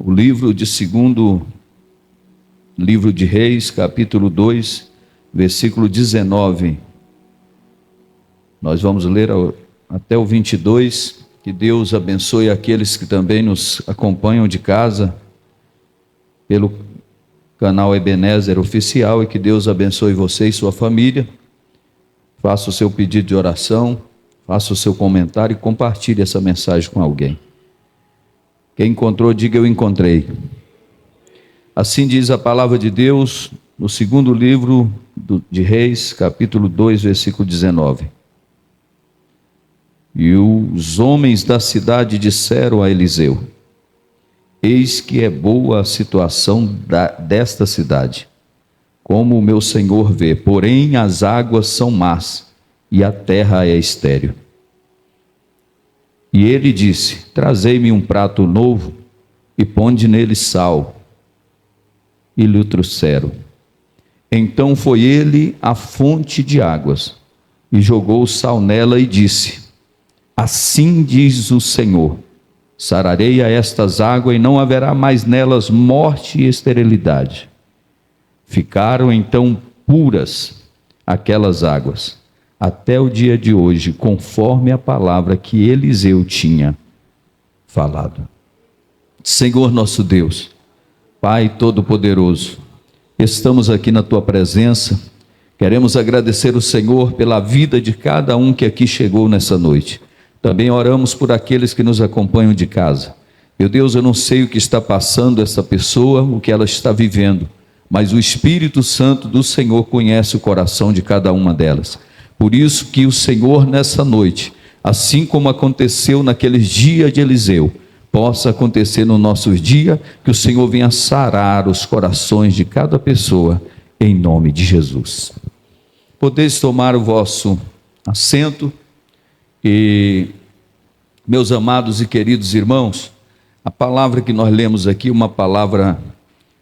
O livro de segundo livro de Reis, capítulo 2, versículo 19. Nós vamos ler até o 22. Que Deus abençoe aqueles que também nos acompanham de casa pelo canal Ebenezer Oficial, e que Deus abençoe você e sua família. Faça o seu pedido de oração, faça o seu comentário e compartilhe essa mensagem com alguém. Quem encontrou, diga: eu encontrei. Assim diz a palavra de Deus no segundo livro de Reis, capítulo 2, versículo 19. E os homens da cidade disseram a Eliseu: eis que é boa a situação desta cidade, como o meu senhor vê, porém as águas são más e a terra é estéril. E ele disse: trazei-me um prato novo e ponde nele sal. E lhe trouxeram. Então foi ele à fonte de águas e jogou o sal nela e disse: assim diz o Senhor: sararei a estas águas e não haverá mais nelas morte e esterilidade. Ficaram então puras aquelas águas até o dia de hoje, conforme a palavra que Eliseu tinha falado. Senhor nosso Deus, Pai Todo-Poderoso, estamos aqui na Tua presença, queremos agradecer o Senhor pela vida de cada um que aqui chegou nessa noite. Também oramos por aqueles que nos acompanham de casa. Meu Deus, eu não sei o que está passando essa pessoa, o que ela está vivendo, mas o Espírito Santo do Senhor conhece o coração de cada uma delas. Por isso que o Senhor nessa noite, assim como aconteceu naqueles dias de Eliseu, possa acontecer no nosso dia, que o Senhor venha sarar os corações de cada pessoa, em nome de Jesus. Podeis tomar o vosso assento. E, meus amados e queridos irmãos, a palavra que nós lemos aqui, uma palavra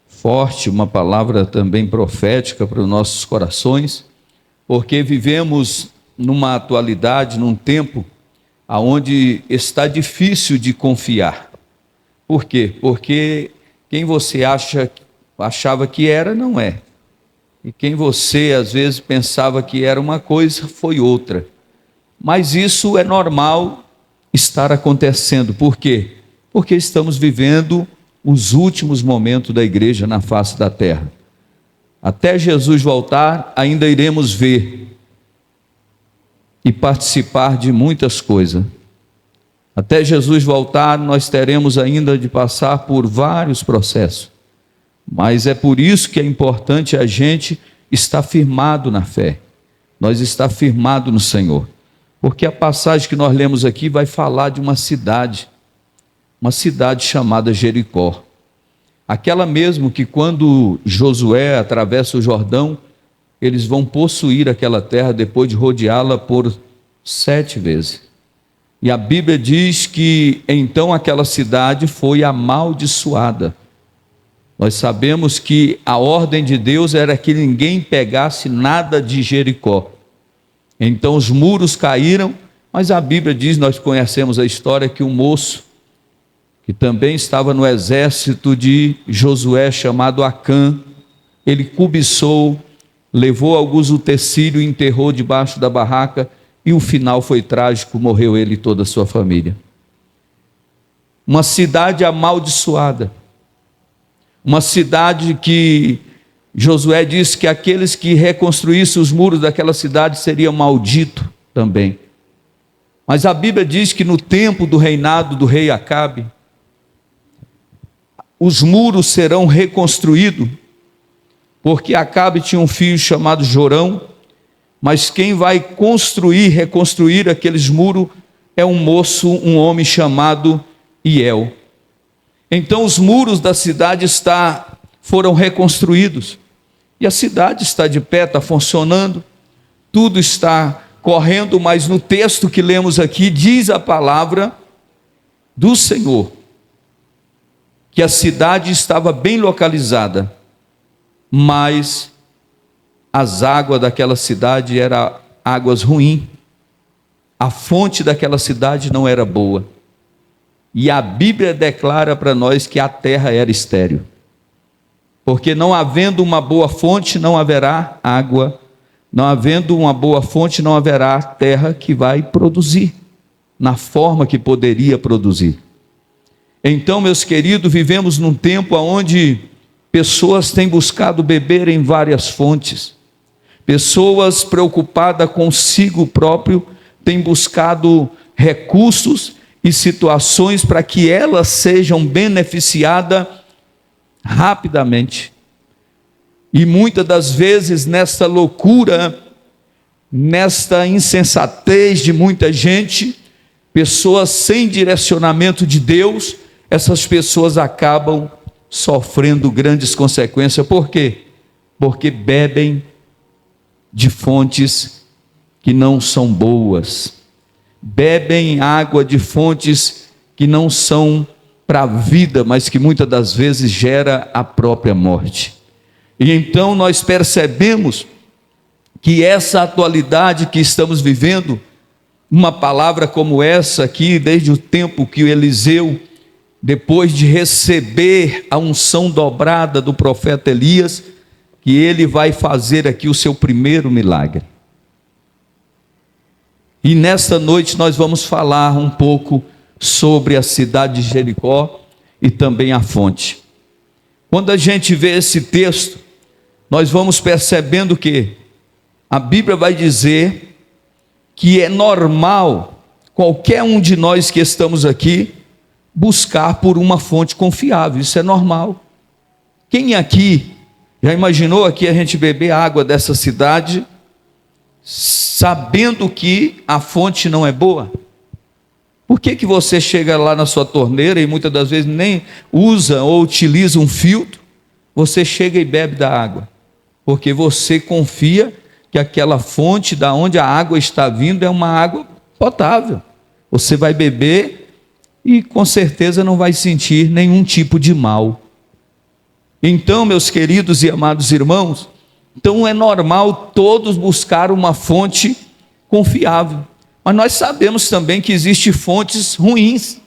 forte, uma palavra também profética para os nossos corações, porque vivemos numa atualidade, num tempo onde está difícil de confiar. Por quê? Porque quem você achava que era, não é. E quem você às vezes pensava que era uma coisa, foi outra. Mas isso é normal estar acontecendo. Por quê? Porque estamos vivendo os últimos momentos da igreja na face da terra. Até Jesus voltar, ainda iremos ver e participar de muitas coisas. Até Jesus voltar, nós teremos ainda de passar por vários processos. Mas é por isso que é importante a gente estar firmado na fé. Nós estar firmado no Senhor. Porque a passagem que nós lemos aqui vai falar de uma cidade chamada Jericó. Aquela mesmo que quando Josué atravessa o Jordão, eles vão possuir aquela terra depois de rodeá-la por 7 vezes. E a Bíblia diz que então aquela cidade foi amaldiçoada. Nós sabemos que a ordem de Deus era que ninguém pegasse nada de Jericó. Então os muros caíram, mas a Bíblia diz, nós conhecemos a história, que um moço, que também estava no exército de Josué, chamado Acã, ele cobiçou, levou alguns utensílios e enterrou debaixo da barraca, e o final foi trágico, morreu ele e toda a sua família. Uma cidade amaldiçoada, uma cidade que Josué disse que aqueles que reconstruíssem os muros daquela cidade seriam malditos também. Mas a Bíblia diz que no tempo do reinado do rei Acabe, os muros serão reconstruídos, porque Acabe tinha um filho chamado Jorão, mas quem vai reconstruir aqueles muros é um moço, um homem chamado Hiel. Então os muros da cidade foram reconstruídos, e a cidade está de pé, está funcionando, tudo está correndo, mas no texto que lemos aqui, diz a palavra do Senhor, que a cidade estava bem localizada, mas as águas daquela cidade eram águas ruins, a fonte daquela cidade não era boa. E a Bíblia declara para nós que a terra era estéril. Porque não havendo uma boa fonte, não haverá água. Não havendo uma boa fonte, não haverá terra que vai produzir na forma que poderia produzir. Então, meus queridos, vivemos num tempo onde pessoas têm buscado beber em várias fontes. Pessoas preocupadas consigo próprio têm buscado recursos e situações para que elas sejam beneficiadas rapidamente. E muitas das vezes, nessa loucura, nesta insensatez de muita gente, pessoas sem direcionamento de Deus, essas pessoas acabam sofrendo grandes consequências. Por quê? Porque bebem de fontes que não são boas, bebem água de fontes que não são para a vida, mas que muitas das vezes gera a própria morte. E então nós percebemos que essa atualidade que estamos vivendo, uma palavra como essa aqui, desde o tempo que o Eliseu, depois de receber a unção dobrada do profeta Elias, que ele vai fazer aqui o seu primeiro milagre. E nesta noite nós vamos falar um pouco sobre a cidade de Jericó e também a fonte. Quando a gente vê esse texto, nós vamos percebendo que a Bíblia vai dizer que é normal qualquer um de nós que estamos aqui buscar por uma fonte confiável. Isso é normal. Quem aqui já imaginou aqui a gente beber água dessa cidade sabendo que a fonte não é boa? Por que você chega lá na sua torneira e muitas das vezes nem usa ou utiliza um filtro? Você chega e bebe da água, porque você confia que aquela fonte da onde a água está vindo é uma água potável. Você vai beber e com certeza não vai sentir nenhum tipo de mal. Então, meus queridos e amados irmãos, então é normal todos buscar uma fonte confiável. Mas nós sabemos também que existem fontes ruins.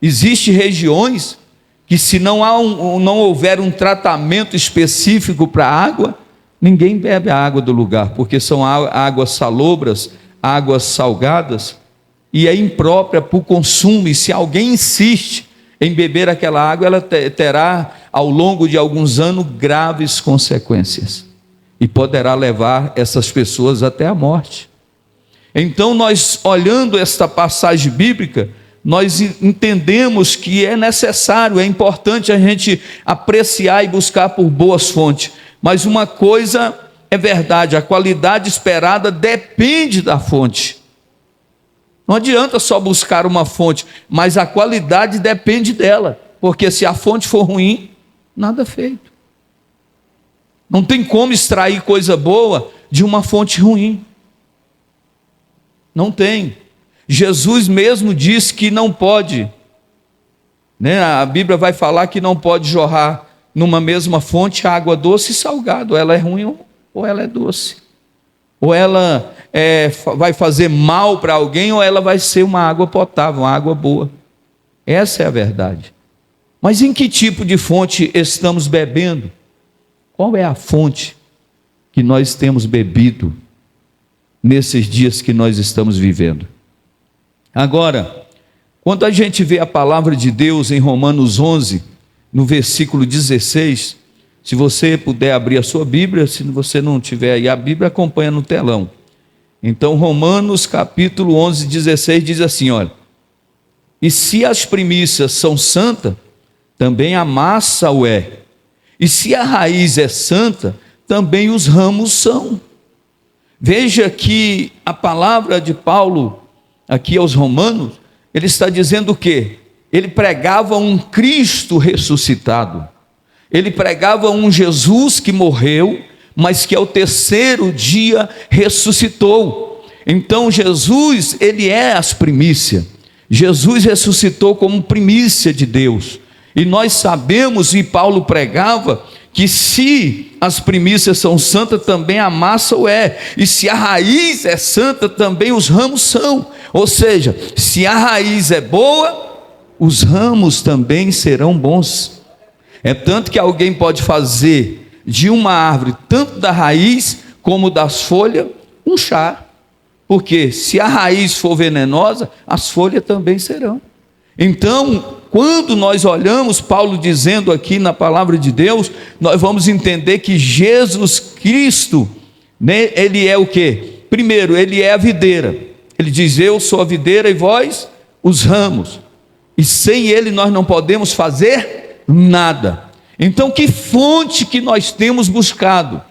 Existem regiões que se não houver um tratamento específico para a água, ninguém bebe a água do lugar, porque são águas salobras, águas salgadas, e é imprópria para o consumo. E se alguém insiste em beber aquela água, ela terá, ao longo de alguns anos, graves consequências, e poderá levar essas pessoas até a morte. Então, nós olhando esta passagem bíblica, nós entendemos que é necessário, é importante a gente apreciar e buscar por boas fontes. Mas uma coisa é verdade, a qualidade esperada depende da fonte. Não adianta só buscar uma fonte, mas a qualidade depende dela, porque se a fonte for ruim, nada feito. Não tem como extrair coisa boa de uma fonte ruim. Não tem. Jesus mesmo disse que não pode, né? A Bíblia vai falar que não pode jorrar numa mesma fonte água doce e salgada, ou ela é ruim ou ela é doce, ou ela vai fazer mal para alguém, ou ela vai ser uma água potável, uma água boa. Essa é a verdade. Mas em que tipo de fonte estamos bebendo? Qual é a fonte que nós temos bebido nesses dias que nós estamos vivendo? Agora, quando a gente vê a palavra de Deus em Romanos 11, no versículo 16, se você puder abrir a sua Bíblia, se você não tiver aí a Bíblia, acompanha no telão. Então, Romanos capítulo 11, 16 diz assim, olha: e se as primícias são santas, também a massa o é. E se a raiz é santa, também os ramos são. Veja que a palavra de Paulo aqui aos Romanos, ele está dizendo o quê? Ele pregava um Cristo ressuscitado. Ele pregava um Jesus que morreu, mas que ao terceiro dia ressuscitou. Então Jesus, ele é as primícias. Jesus ressuscitou como primícia de Deus. E nós sabemos, e Paulo pregava, que se as primícias são santas, também a massa o é. E se a raiz é santa, também os ramos são. Ou seja, se a raiz é boa, os ramos também serão bons. É tanto que alguém pode fazer de uma árvore, tanto da raiz como das folhas, um chá. Porque se a raiz for venenosa, as folhas também serão. Então, quando nós olhamos Paulo dizendo aqui na palavra de Deus, nós vamos entender que Jesus Cristo, né, ele é o quê? Primeiro, ele é a videira. Ele diz: eu sou a videira e vós os ramos. E sem ele nós não podemos fazer nada. Então, que fonte que nós temos buscado?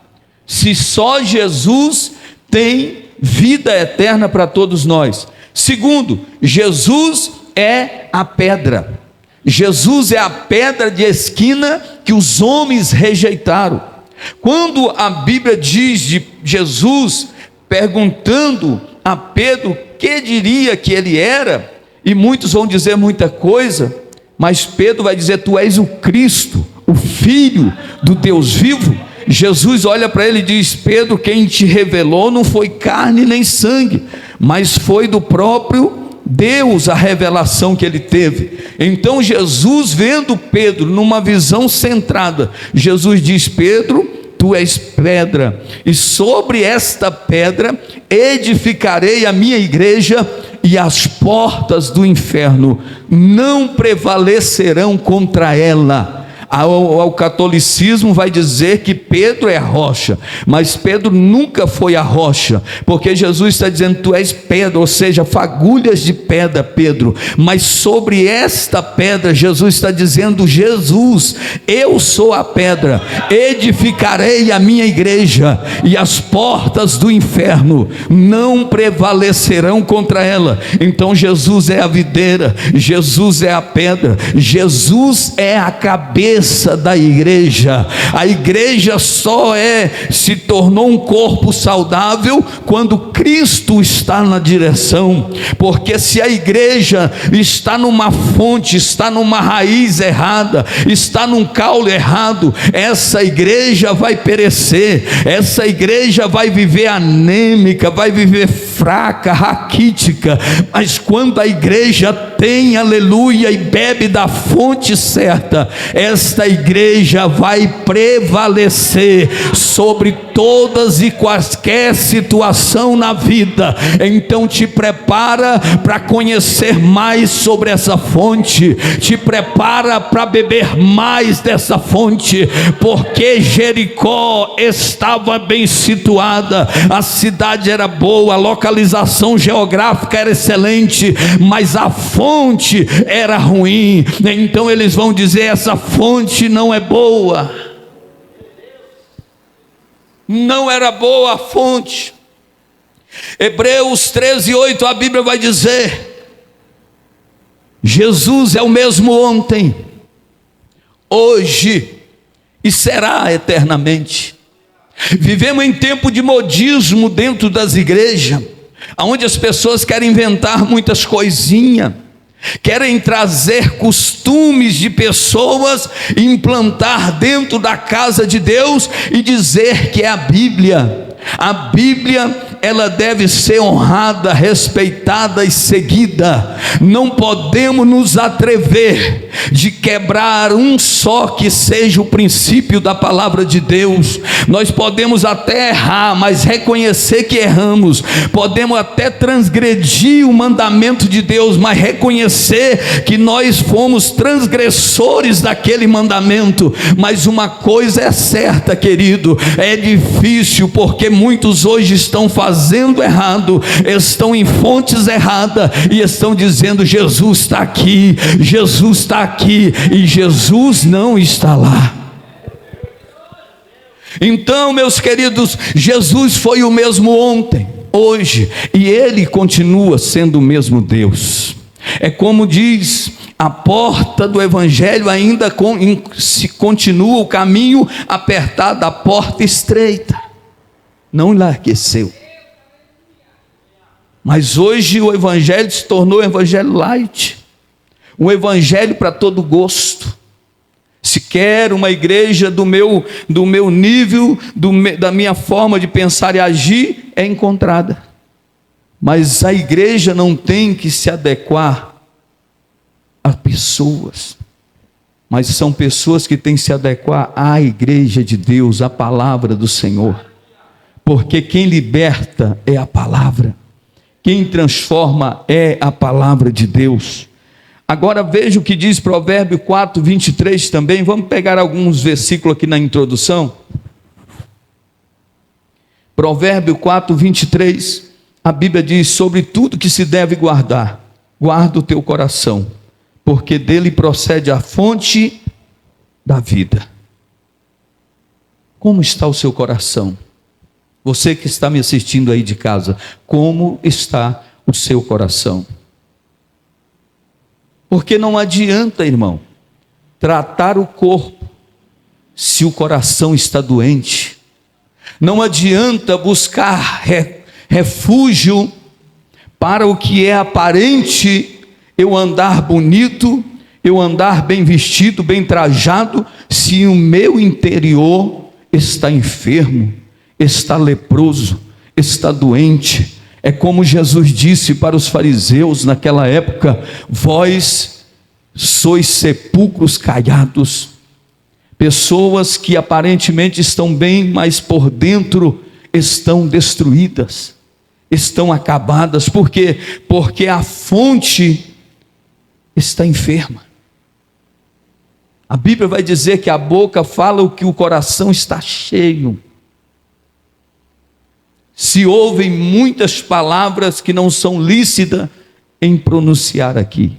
Se só Jesus tem vida eterna para todos nós. Segundo, Jesus é a pedra. Jesus é a pedra de esquina que os homens rejeitaram. Quando a Bíblia diz de Jesus perguntando a Pedro que diria que ele era, e muitos vão dizer muita coisa, mas Pedro vai dizer: tu és o Cristo, o Filho do Deus vivo. Jesus olha para ele e diz: Pedro, quem te revelou não foi carne nem sangue, mas foi do próprio Deus a revelação que ele teve. Então Jesus, vendo Pedro numa visão centrada, Jesus diz: Pedro, tu és pedra, e sobre esta pedra edificarei a minha igreja, e as portas do inferno não prevalecerão contra ela. Ao catolicismo vai dizer que Pedro é a rocha, mas Pedro nunca foi a rocha, porque Jesus está dizendo: tu és pedra, ou seja, fagulhas de pedra, Pedro. Mas sobre esta pedra, Jesus está dizendo: Jesus, eu sou a pedra, edificarei a minha igreja, e as portas do inferno não prevalecerão contra ela. Então Jesus é a videira, Jesus é a pedra, Jesus é a cabeça da igreja. A igreja só se tornou um corpo saudável quando Cristo está na direção, porque se a igreja está numa fonte, está numa raiz errada, está num caule errado, essa igreja vai perecer, essa igreja vai viver anêmica, vai viver fraca, raquítica. Mas quando a igreja tem, aleluia, e bebe da fonte certa, esta igreja vai prevalecer sobre todas e quaisquer situação na vida. Então te prepara para conhecer mais sobre essa fonte, te prepara para beber mais dessa fonte, porque Jericó estava bem situada, a cidade era boa, a localização geográfica era excelente, mas a fonte era ruim. Então eles vão dizer: essa fonte não é boa. Não era boa a fonte. Hebreus 13:8, a Bíblia vai dizer: Jesus é o mesmo ontem, hoje e será eternamente. Vivemos em tempo de modismo dentro das igrejas, onde as pessoas querem inventar muitas coisinhas, querem trazer costumes de pessoas, implantar dentro da casa de Deus e dizer que é a Bíblia. A Bíblia, ela deve ser honrada, respeitada e seguida. Não podemos nos atrever de quebrar um só que seja o princípio da palavra de Deus. Nós podemos até errar, mas reconhecer que erramos. Podemos até transgredir o mandamento de Deus, mas reconhecer que nós fomos transgressores daquele mandamento. Mas uma coisa é certa, querido, é difícil, porque muitos hoje estão fazendo errado, estão em fontes erradas e estão dizendo: Jesus está aqui, Jesus está aqui, e Jesus não está lá. Então, meus queridos, Jesus foi o mesmo ontem, hoje, e Ele continua sendo o mesmo Deus. É como diz: a porta do Evangelho ainda se continua o caminho apertado, a porta estreita não enlargueceu. Mas hoje o Evangelho se tornou um Evangelho light, um Evangelho para todo gosto. Se quer uma igreja do meu nível, da minha forma de pensar e agir, é encontrada. Mas a igreja não tem que se adequar a pessoas, mas são pessoas que têm que se adequar à igreja de Deus, à palavra do Senhor, porque quem liberta é a palavra, quem transforma é a palavra de Deus. Agora veja o que diz Provérbio 4, 23 também, vamos pegar alguns versículos aqui na introdução. Provérbio 4, 23, a Bíblia diz: sobre tudo que se deve guardar, guarda o teu coração, porque dele procede a fonte da vida. Como está o seu coração? Você que está me assistindo aí de casa, como está o seu coração? Porque não adianta, irmão, tratar o corpo se o coração está doente. Não adianta buscar refúgio para o que é aparente, eu andar bonito, eu andar bem vestido, bem trajado, se o meu interior está enfermo, está leproso, está doente. É como Jesus disse para os fariseus naquela época: vós sois sepulcros caiados. Pessoas que aparentemente estão bem, mas por dentro estão destruídas, estão acabadas. Por quê? Porque a fonte está enferma. A Bíblia vai dizer que a boca fala o que o coração está cheio. Se ouvem muitas palavras que não são lícitas em pronunciar aqui,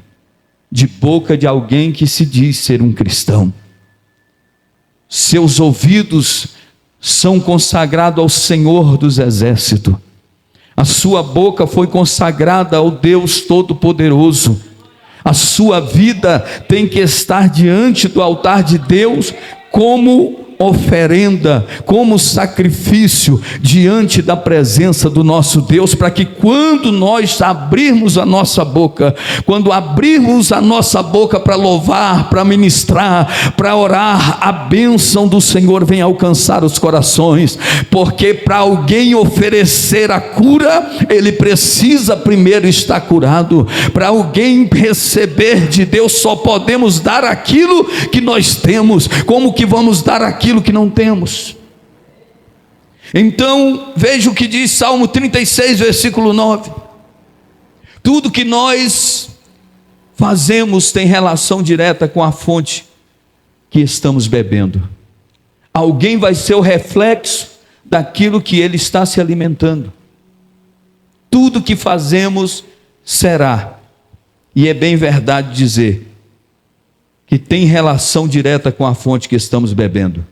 de boca de alguém que se diz ser um cristão. Seus ouvidos são consagrados ao Senhor dos Exércitos. A sua boca foi consagrada ao Deus Todo-Poderoso. A sua vida tem que estar diante do altar de Deus como oferenda, como sacrifício diante da presença do nosso Deus, para que quando nós abrirmos a nossa boca, quando abrirmos a nossa boca para louvar, para ministrar, para orar, a bênção do Senhor venha alcançar os corações. Porque para alguém oferecer a cura, ele precisa primeiro estar curado. Para alguém receber de Deus, só podemos dar aquilo que nós temos. Como que vamos dar aquilo que não temos? Então veja o que diz Salmo 36, versículo 9: tudo que nós fazemos tem relação direta com a fonte que estamos bebendo. Alguém vai ser o reflexo daquilo que ele está se alimentando. Tudo que fazemos será, e é bem verdade dizer que tem relação direta com a fonte que estamos bebendo.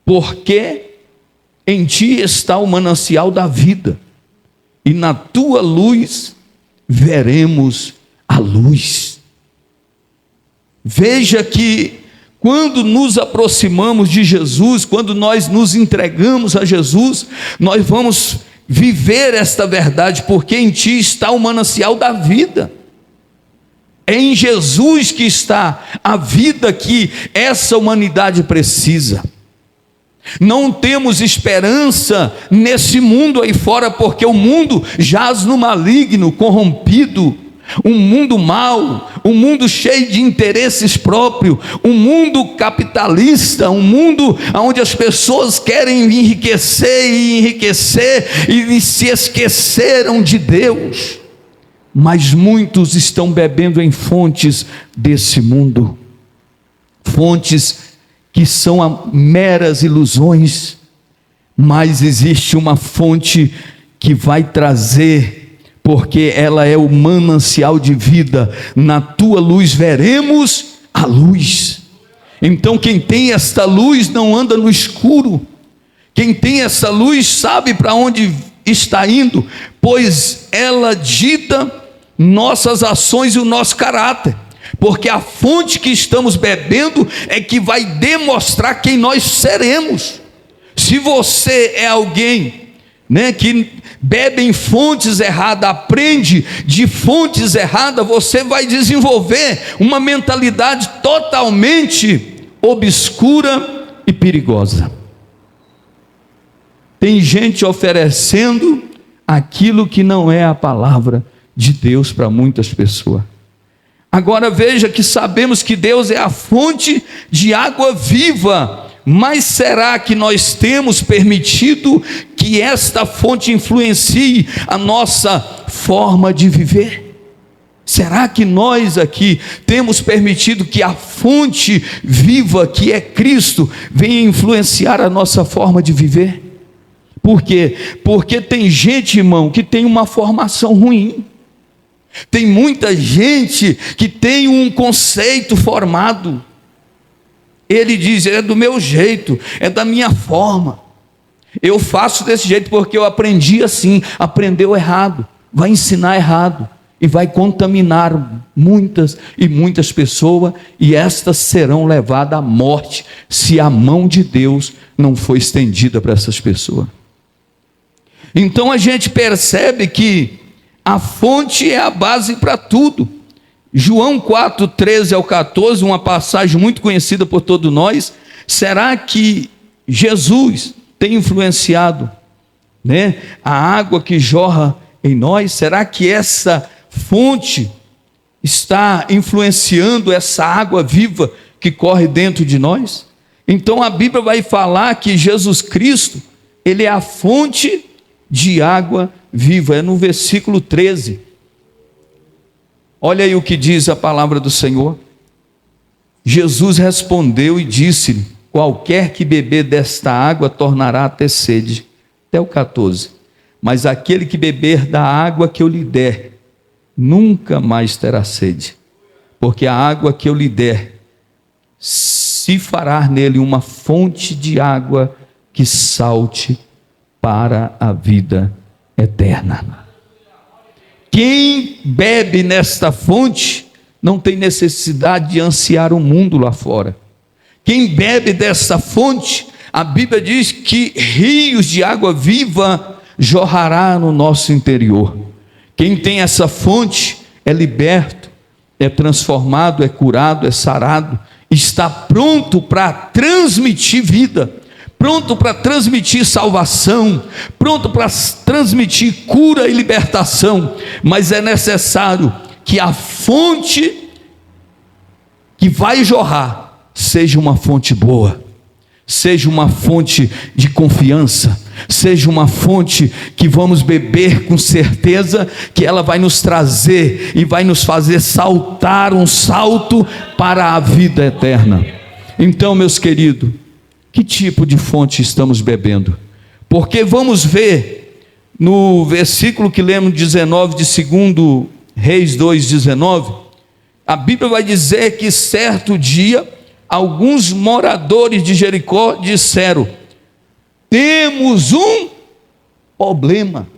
Porque em ti está o manancial da vida, e na tua luz veremos a luz. Veja que quando nos aproximamos de Jesus, quando nós nos entregamos a Jesus, nós vamos viver esta verdade, porque em ti está o manancial da vida. É em Jesus que está a vida que essa humanidade precisa. Não temos esperança nesse mundo aí fora, porque o mundo jaz no maligno, corrompido, um mundo mau, um mundo cheio de interesses próprios, um mundo capitalista, um mundo onde as pessoas querem enriquecer e se esqueceram de Deus. Mas muitos estão bebendo em fontes desse mundo, fontes que são meras ilusões, mas existe uma fonte que vai trazer, porque ela é o manancial de vida. Na tua luz veremos a luz. Então quem tem esta luz não anda no escuro, quem tem essa luz sabe para onde está indo, pois ela dita nossas ações e o nosso caráter. Porque a fonte que estamos bebendo é que vai demonstrar quem nós seremos. Se você é alguém, que bebe em fontes erradas, aprende de fontes erradas, você vai desenvolver uma mentalidade totalmente obscura e perigosa. Tem gente oferecendo aquilo que não é a palavra de Deus para muitas pessoas. Agora veja que sabemos que Deus é a fonte de água viva, mas será que nós temos permitido que esta fonte influencie a nossa forma de viver? Será que nós aqui temos permitido que a fonte viva, que é Cristo, venha influenciar a nossa forma de viver? Por quê? Porque tem gente, irmão, que tem uma formação ruim. Tem muita gente que tem um conceito formado. Ele diz: é do meu jeito, é da minha forma. Eu faço desse jeito porque eu aprendi assim. Aprendeu errado, vai ensinar errado e vai contaminar muitas e muitas pessoas, e estas serão levadas à morte se a mão de Deus não for estendida para essas pessoas. Então a gente percebe que a fonte é a base para tudo. João 4, 13 ao 14, uma passagem muito conhecida por todos nós. Será que Jesus tem influenciado, né, a água que jorra em nós? Será que essa fonte está influenciando essa água viva que corre dentro de nós? Então a Bíblia vai falar que Jesus Cristo, Ele é a fonte de água viva. É no versículo 13. Olha aí o que diz a palavra do Senhor. Jesus respondeu e disse-lhe: qualquer que beber desta água tornará a ter sede. Até o 14. Mas aquele que beber da água que eu lhe der, nunca mais terá sede, porque a água que eu lhe der se fará nele uma fonte de água que salte para a vida eterna. Quem bebe nesta fonte não tem necessidade de ansiar o mundo lá fora. Quem bebe desta fonte, a Bíblia diz que rios de água viva jorrará no nosso interior. Quem tem essa fonte é liberto, é transformado, é curado, é sarado, está pronto para transmitir vida, pronto para transmitir salvação, pronto para transmitir cura e libertação. Mas é necessário que a fonte que vai jorrar seja uma fonte boa, seja uma fonte de confiança, seja uma fonte que vamos beber com certeza que ela vai nos trazer e vai nos fazer saltar um salto para a vida eterna. Então, meus queridos, que tipo de fonte estamos bebendo? Porque vamos ver no versículo que lemos 19 de 2 Reis 2:19, a Bíblia vai dizer que certo dia alguns moradores de Jericó disseram: temos um problema.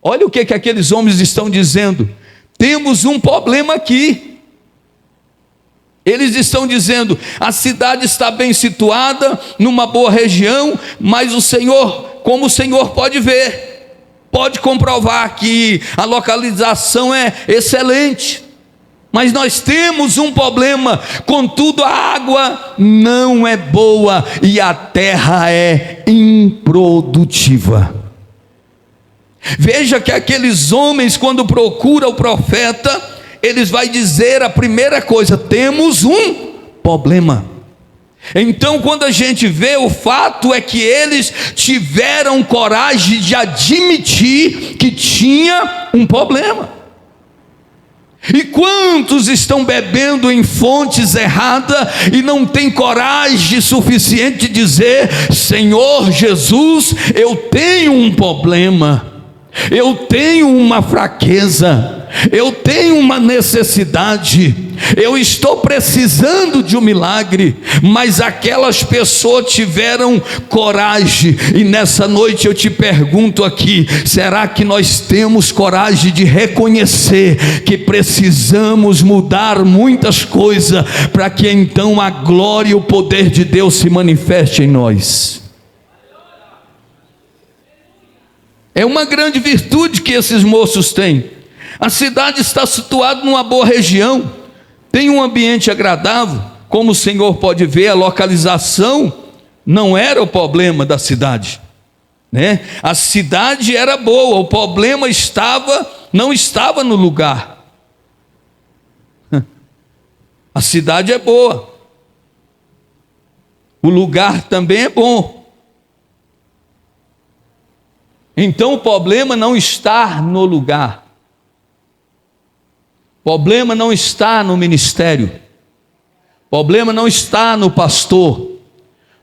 Olha o que aqueles homens estão dizendo: temos um problema aqui. Eles estão dizendo: a cidade está bem situada, numa boa região, mas o Senhor, como o Senhor pode ver, pode comprovar que a localização é excelente, mas nós temos um problema, contudo a água não é boa e a terra é improdutiva. Veja que aqueles homens, quando procuram o profeta, eles vão dizer a primeira coisa: temos um problema. Então, quando a gente vê, o fato é que eles tiveram coragem de admitir que tinha um problema. E quantos estão bebendo em fontes erradas e não têm coragem suficiente de dizer: Senhor Jesus, eu tenho um problema, eu tenho uma fraqueza, eu tenho uma necessidade, eu estou precisando de um milagre. Mas aquelas pessoas tiveram coragem, e nessa noite eu te pergunto aqui: será que nós temos coragem de reconhecer que precisamos mudar muitas coisas para que então a glória e o poder de Deus se manifeste em nós? É uma grande virtude que esses moços têm. A cidade está situada numa boa região, tem um ambiente agradável. Como o Senhor pode ver, a localização não era o problema da cidade, né? A cidade era boa, o problema não estava no lugar. A cidade é boa. O lugar também é bom. Então o problema não está no lugar. O problema não está no ministério. O problema não está no pastor. O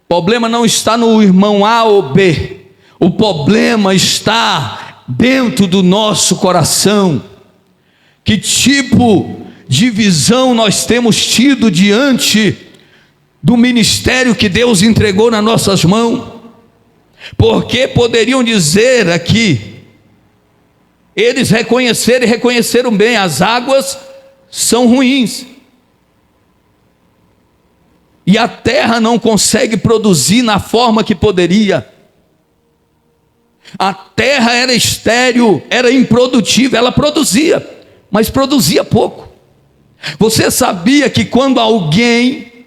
problema não está no irmão A ou B. O problema está dentro do nosso coração. Que tipo de visão nós temos tido diante do ministério que Deus entregou nas nossas mãos? Porque poderiam dizer aqui, eles reconheceram e reconheceram bem, as águas são ruins, e a terra não consegue produzir na forma que poderia. A terra era estéril, era improdutiva, ela produzia, mas produzia pouco. Você sabia que quando alguém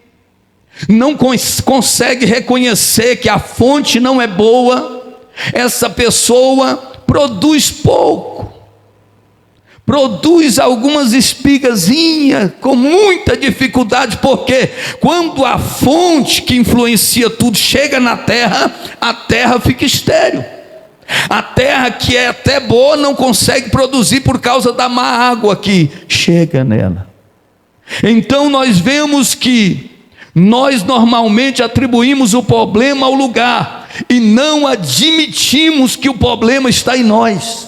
não consegue reconhecer que a fonte não é boa, essa pessoa produz pouco, produz algumas espigazinhas com muita dificuldade, porque quando a fonte que influencia tudo chega na terra, a terra fica estéril. A terra que é até boa não consegue produzir por causa da má água que chega nela. Então nós vemos que nós normalmente atribuímos o problema ao lugar e não admitimos que o problema está em nós.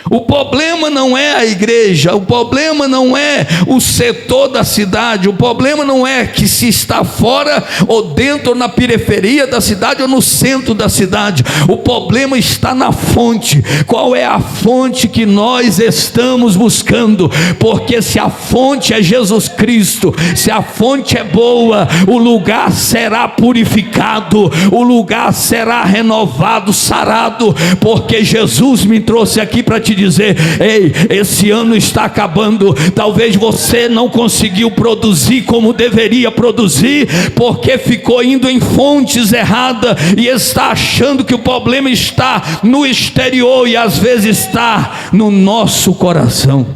O problema não é a igreja, o problema não é o setor da cidade, o problema não é que se está fora ou dentro, ou na periferia da cidade ou no centro da cidade. O problema está na fonte. Qual é a fonte que nós estamos buscando? Porque se a fonte é Jesus Cristo, se a fonte é boa, o lugar será purificado, o lugar será renovado, sarado, porque Jesus me trouxe aqui para te dizer: ei, esse ano está acabando. Talvez você não conseguiu produzir como deveria produzir, porque ficou indo em fontes erradas e está achando que o problema está no exterior, e às vezes está no nosso coração.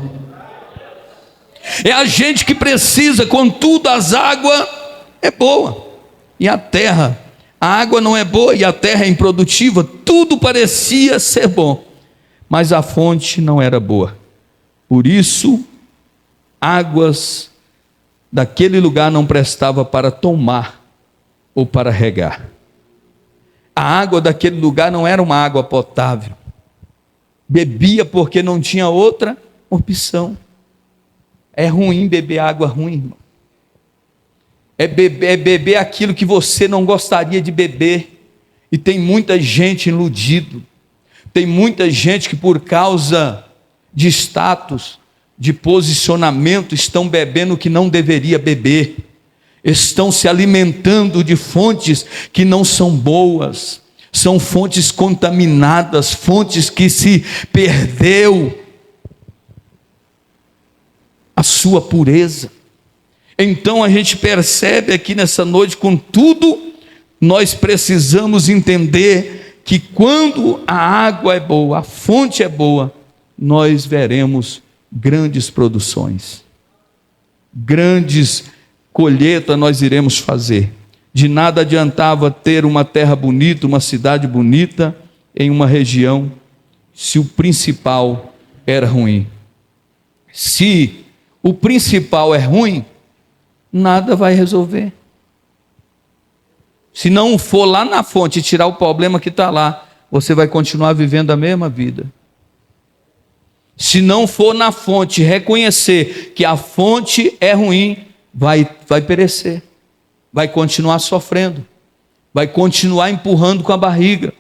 É a gente que precisa, contudo, as águas é boa e a terra, a água não é boa e a terra é improdutiva. Tudo parecia ser bom, mas a fonte não era boa. Por isso, águas daquele lugar não prestava para tomar ou para regar. A água daquele lugar não era uma água potável. Bebia porque não tinha outra opção. É ruim beber água ruim, irmão. É beber aquilo que você não gostaria de beber. E tem muita gente iludido. Tem muita gente que por causa de status, de posicionamento, estão bebendo o que não deveria beber. Estão se alimentando de fontes que não são boas. São fontes contaminadas, fontes que se perdeu a sua pureza. Então a gente percebe aqui nessa noite, contudo, nós precisamos entender que quando a água é boa, a fonte é boa, nós veremos grandes produções, grandes colheitas nós iremos fazer. De nada adiantava ter uma terra bonita, uma cidade bonita, em uma região, se o principal era ruim. Se o principal é ruim, nada vai resolver. Se não for lá na fonte e tirar o problema que está lá, você vai continuar vivendo a mesma vida. Se não for na fonte reconhecer que a fonte é ruim, vai perecer, vai continuar sofrendo, vai continuar empurrando com a barriga,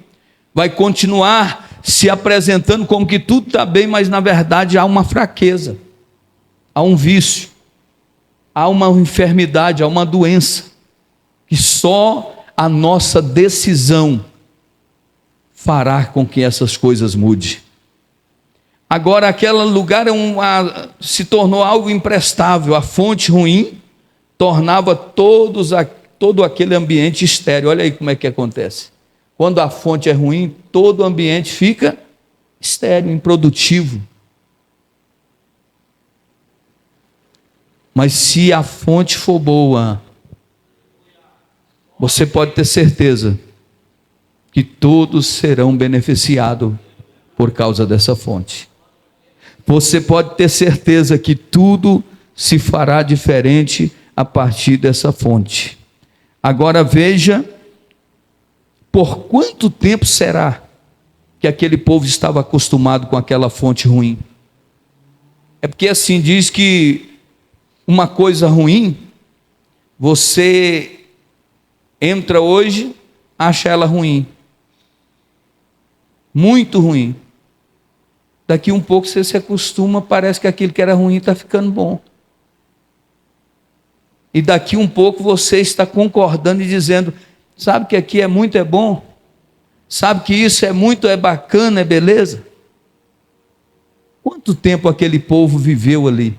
vai continuar se apresentando como que tudo está bem, mas na verdade há uma fraqueza, há um vício, há uma enfermidade, há uma doença, que só a nossa decisão fará com que essas coisas mudem. Agora aquele lugar se tornou algo imprestável, a fonte ruim tornava todo aquele ambiente estéril. Olha aí como é que acontece. Quando a fonte é ruim, todo o ambiente fica estéril, improdutivo. Mas se a fonte for boa, você pode ter certeza que todos serão beneficiados por causa dessa fonte. Você pode ter certeza que tudo se fará diferente a partir dessa fonte. Agora veja, por quanto tempo será que aquele povo estava acostumado com aquela fonte ruim? É porque assim diz que uma coisa ruim, você entra hoje, acha ela ruim, muito ruim. Daqui um pouco você se acostuma, parece que aquilo que era ruim está ficando bom. E daqui um pouco você está concordando e dizendo, sabe que aqui é bom? Sabe que isso é bacana, é beleza? Quanto tempo aquele povo viveu ali,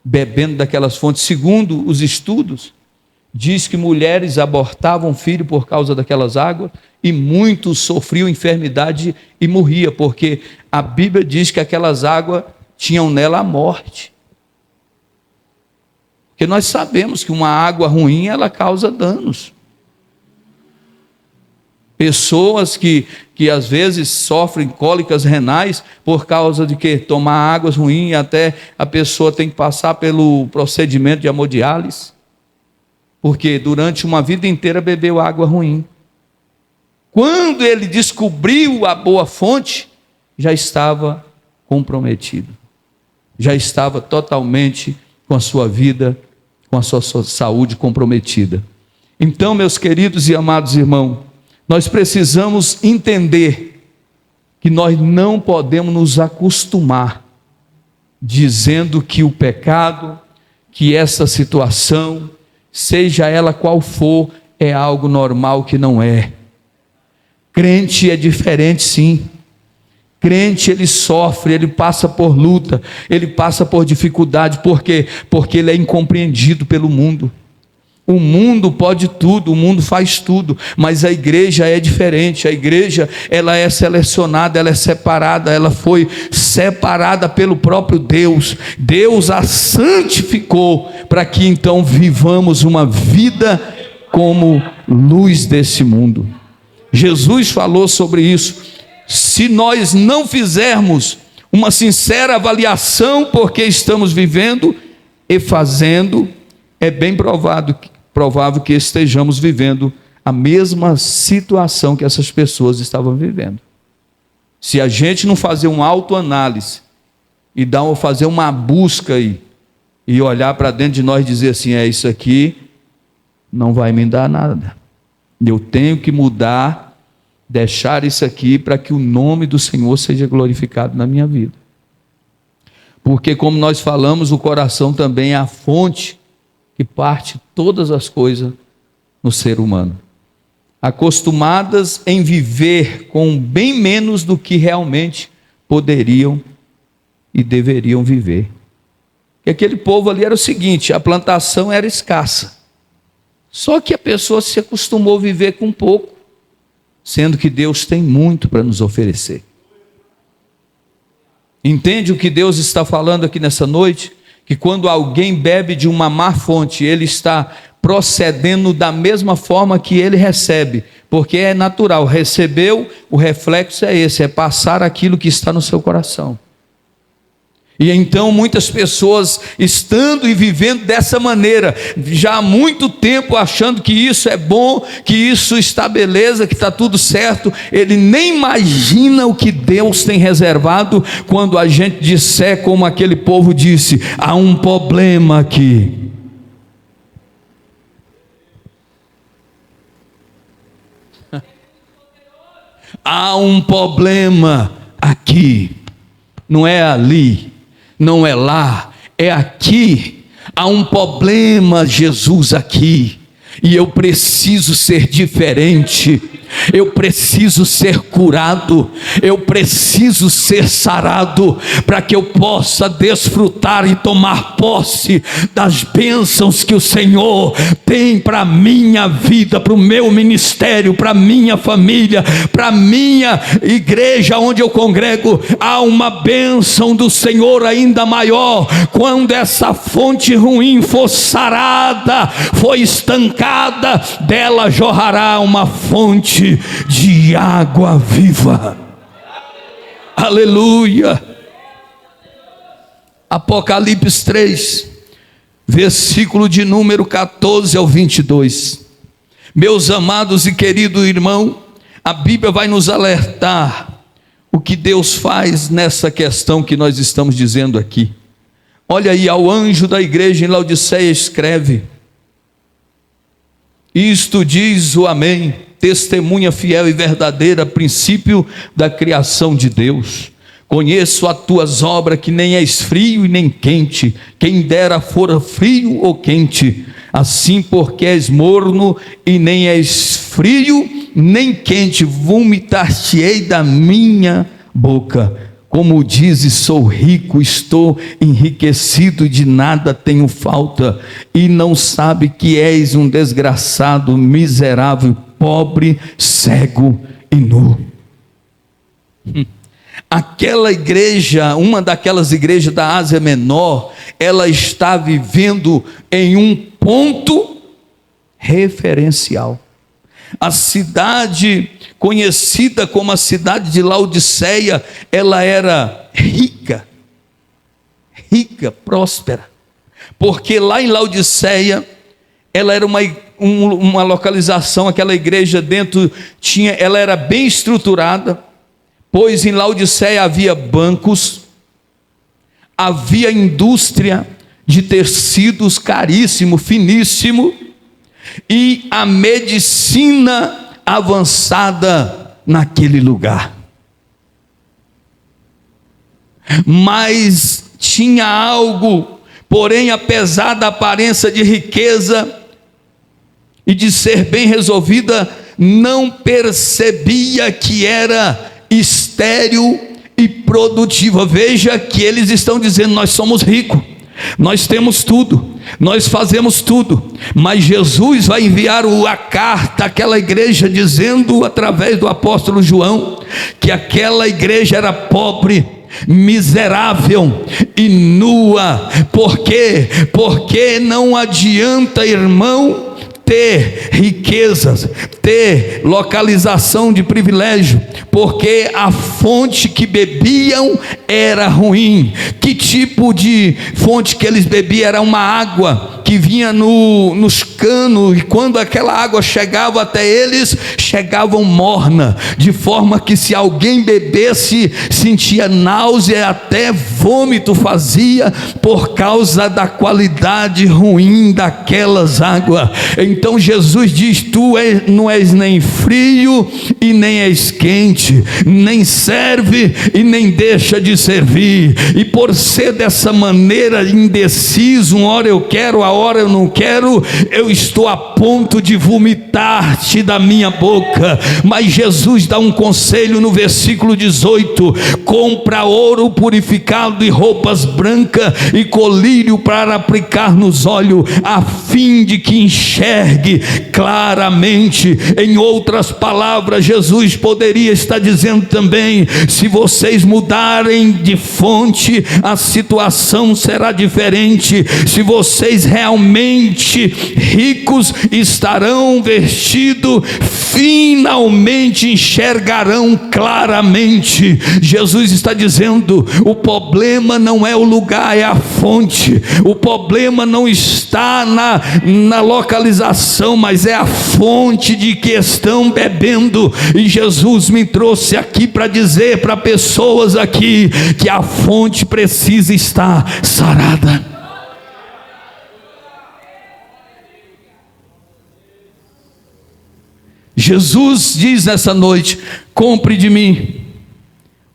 bebendo daquelas fontes? Segundo os estudos, diz que mulheres abortavam filho por causa daquelas águas, e muitos sofriam enfermidade e morriam, porque a Bíblia diz que aquelas águas tinham nela a morte. Porque nós sabemos que uma água ruim, ela causa danos. Pessoas que às vezes sofrem cólicas renais por causa de que tomar águas ruins, até a pessoa tem que passar pelo procedimento de hemodiálise, porque durante uma vida inteira bebeu água ruim. Quando ele descobriu a boa fonte, já estava comprometido, já estava totalmente com a sua vida, com a sua saúde comprometida. Então, meus queridos e amados irmãos, nós precisamos entender que nós não podemos nos acostumar dizendo que o pecado, que essa situação, seja ela qual for, é algo normal, que não é. Crente é diferente, sim. Crente, ele sofre, ele passa por luta, ele passa por dificuldade. Por quê? Porque ele é incompreendido pelo mundo. O mundo pode tudo, o mundo faz tudo, mas a igreja é diferente. A igreja, ela é selecionada, ela é separada, ela foi separada pelo próprio Deus. Deus a santificou para que então vivamos uma vida como luz desse mundo. Jesus falou sobre isso. Se nós não fizermos uma sincera avaliação porque estamos vivendo e fazendo, é bem provável que estejamos vivendo a mesma situação que essas pessoas estavam vivendo. Se a gente não fazer uma autoanálise e fazer uma busca aí, e olhar para dentro de nós e dizer assim, isso aqui não vai me dar nada, eu tenho que mudar, deixar isso aqui para que o nome do Senhor seja glorificado na minha vida. Porque, como nós falamos, o coração também é a fonte que parte todas as coisas no ser humano. Acostumadas em viver com bem menos do que realmente poderiam e deveriam viver. E aquele povo ali era o seguinte, a plantação era escassa. Só que a pessoa se acostumou a viver com pouco, sendo que Deus tem muito para nos oferecer. Entende o que Deus está falando aqui nessa noite? Que quando alguém bebe de uma má fonte, ele está procedendo da mesma forma que ele recebe, porque é natural, recebeu, o reflexo é esse, é passar aquilo que está no seu coração. E então muitas pessoas estando e vivendo dessa maneira, já há muito tempo achando que isso é bom, que isso está beleza, que está tudo certo, ele nem imagina o que Deus tem reservado quando a gente disser como aquele povo disse, há um problema aqui. Há um problema aqui, não é ali, não é lá, é aqui. Há um problema, Jesus, aqui, e eu preciso ser diferente. eu preciso ser curado, eu preciso ser sarado, para que eu possa desfrutar e tomar posse das bênçãos que o Senhor tem para a minha vida, para o meu ministério, para a minha família, para a minha igreja onde eu congrego. Há uma bênção do Senhor ainda maior, quando essa fonte ruim for sarada, for estancada, dela jorrará uma fonte de água viva. Aleluia. Apocalipse 3, versículo de número 14 ao 22. Meus amados e querido irmão, a Bíblia vai nos alertar o que Deus faz nessa questão que nós estamos dizendo aqui. Olha aí, ao anjo da igreja em Laodiceia escreve: isto diz o Amém, testemunha fiel e verdadeira, princípio da criação de Deus. Conheço as tuas obras, que nem és frio e nem quente, quem dera fora frio ou quente. Assim, porque és morno e nem és frio nem quente, vomitar-te-ei da minha boca. Como dizes, sou rico, estou enriquecido, de nada tenho falta, e não sabe que és um desgraçado, miserável, pobre, cego e nu. Aquela igreja, uma daquelas igrejas da Ásia Menor, ela está vivendo em um ponto referencial. A cidade conhecida como a cidade de Laodiceia, ela era rica, próspera, porque lá em Laodiceia, ela era uma localização, aquela igreja dentro ela era bem estruturada, pois em Laodiceia havia bancos, havia indústria de tecidos caríssimo, finíssimo, e a medicina avançada naquele lugar. Mas tinha algo, porém, apesar da aparência de riqueza e de ser bem resolvida, não percebia que era estéril e produtiva. Veja que eles estão dizendo: nós somos ricos, nós temos tudo, nós fazemos tudo, mas Jesus vai enviar a carta àquela igreja, dizendo através do apóstolo João, que aquela igreja era pobre, miserável e nua. Por quê? Porque não adianta, irmão, ter riquezas, ter localização de privilégio, porque a fonte que bebiam era ruim. Que tipo de fonte que eles bebiam? Era uma água que vinha nos canos, e quando aquela água chegava até eles, chegavam morna, de forma que se alguém bebesse, sentia náusea, até vômito fazia, por causa da qualidade ruim daquelas águas. Então Jesus diz: tu não és nem frio e nem és quente, nem serve e nem deixa de servir. E por ser dessa maneira indeciso, uma hora eu quero, a hora eu não quero, eu estou a ponto de vomitar-te da minha boca. Mas Jesus dá um conselho no versículo 18: compra ouro purificado e roupas brancas e colírio para aplicar nos olhos, a fim de que enxergue claramente. Em outras palavras, Jesus poderia estar dizendo também: se vocês mudarem de fonte, a situação será diferente. Se vocês realmente ricos, estarão vestidos, finalmente enxergarão claramente. Jesus está dizendo: o problema não é o lugar, é a fonte. O problema não está na localização, mas é a fonte de que estão bebendo. E Jesus me trouxe aqui para dizer para pessoas aqui que a fonte precisa estar sarada. Jesus diz nessa noite: compre de mim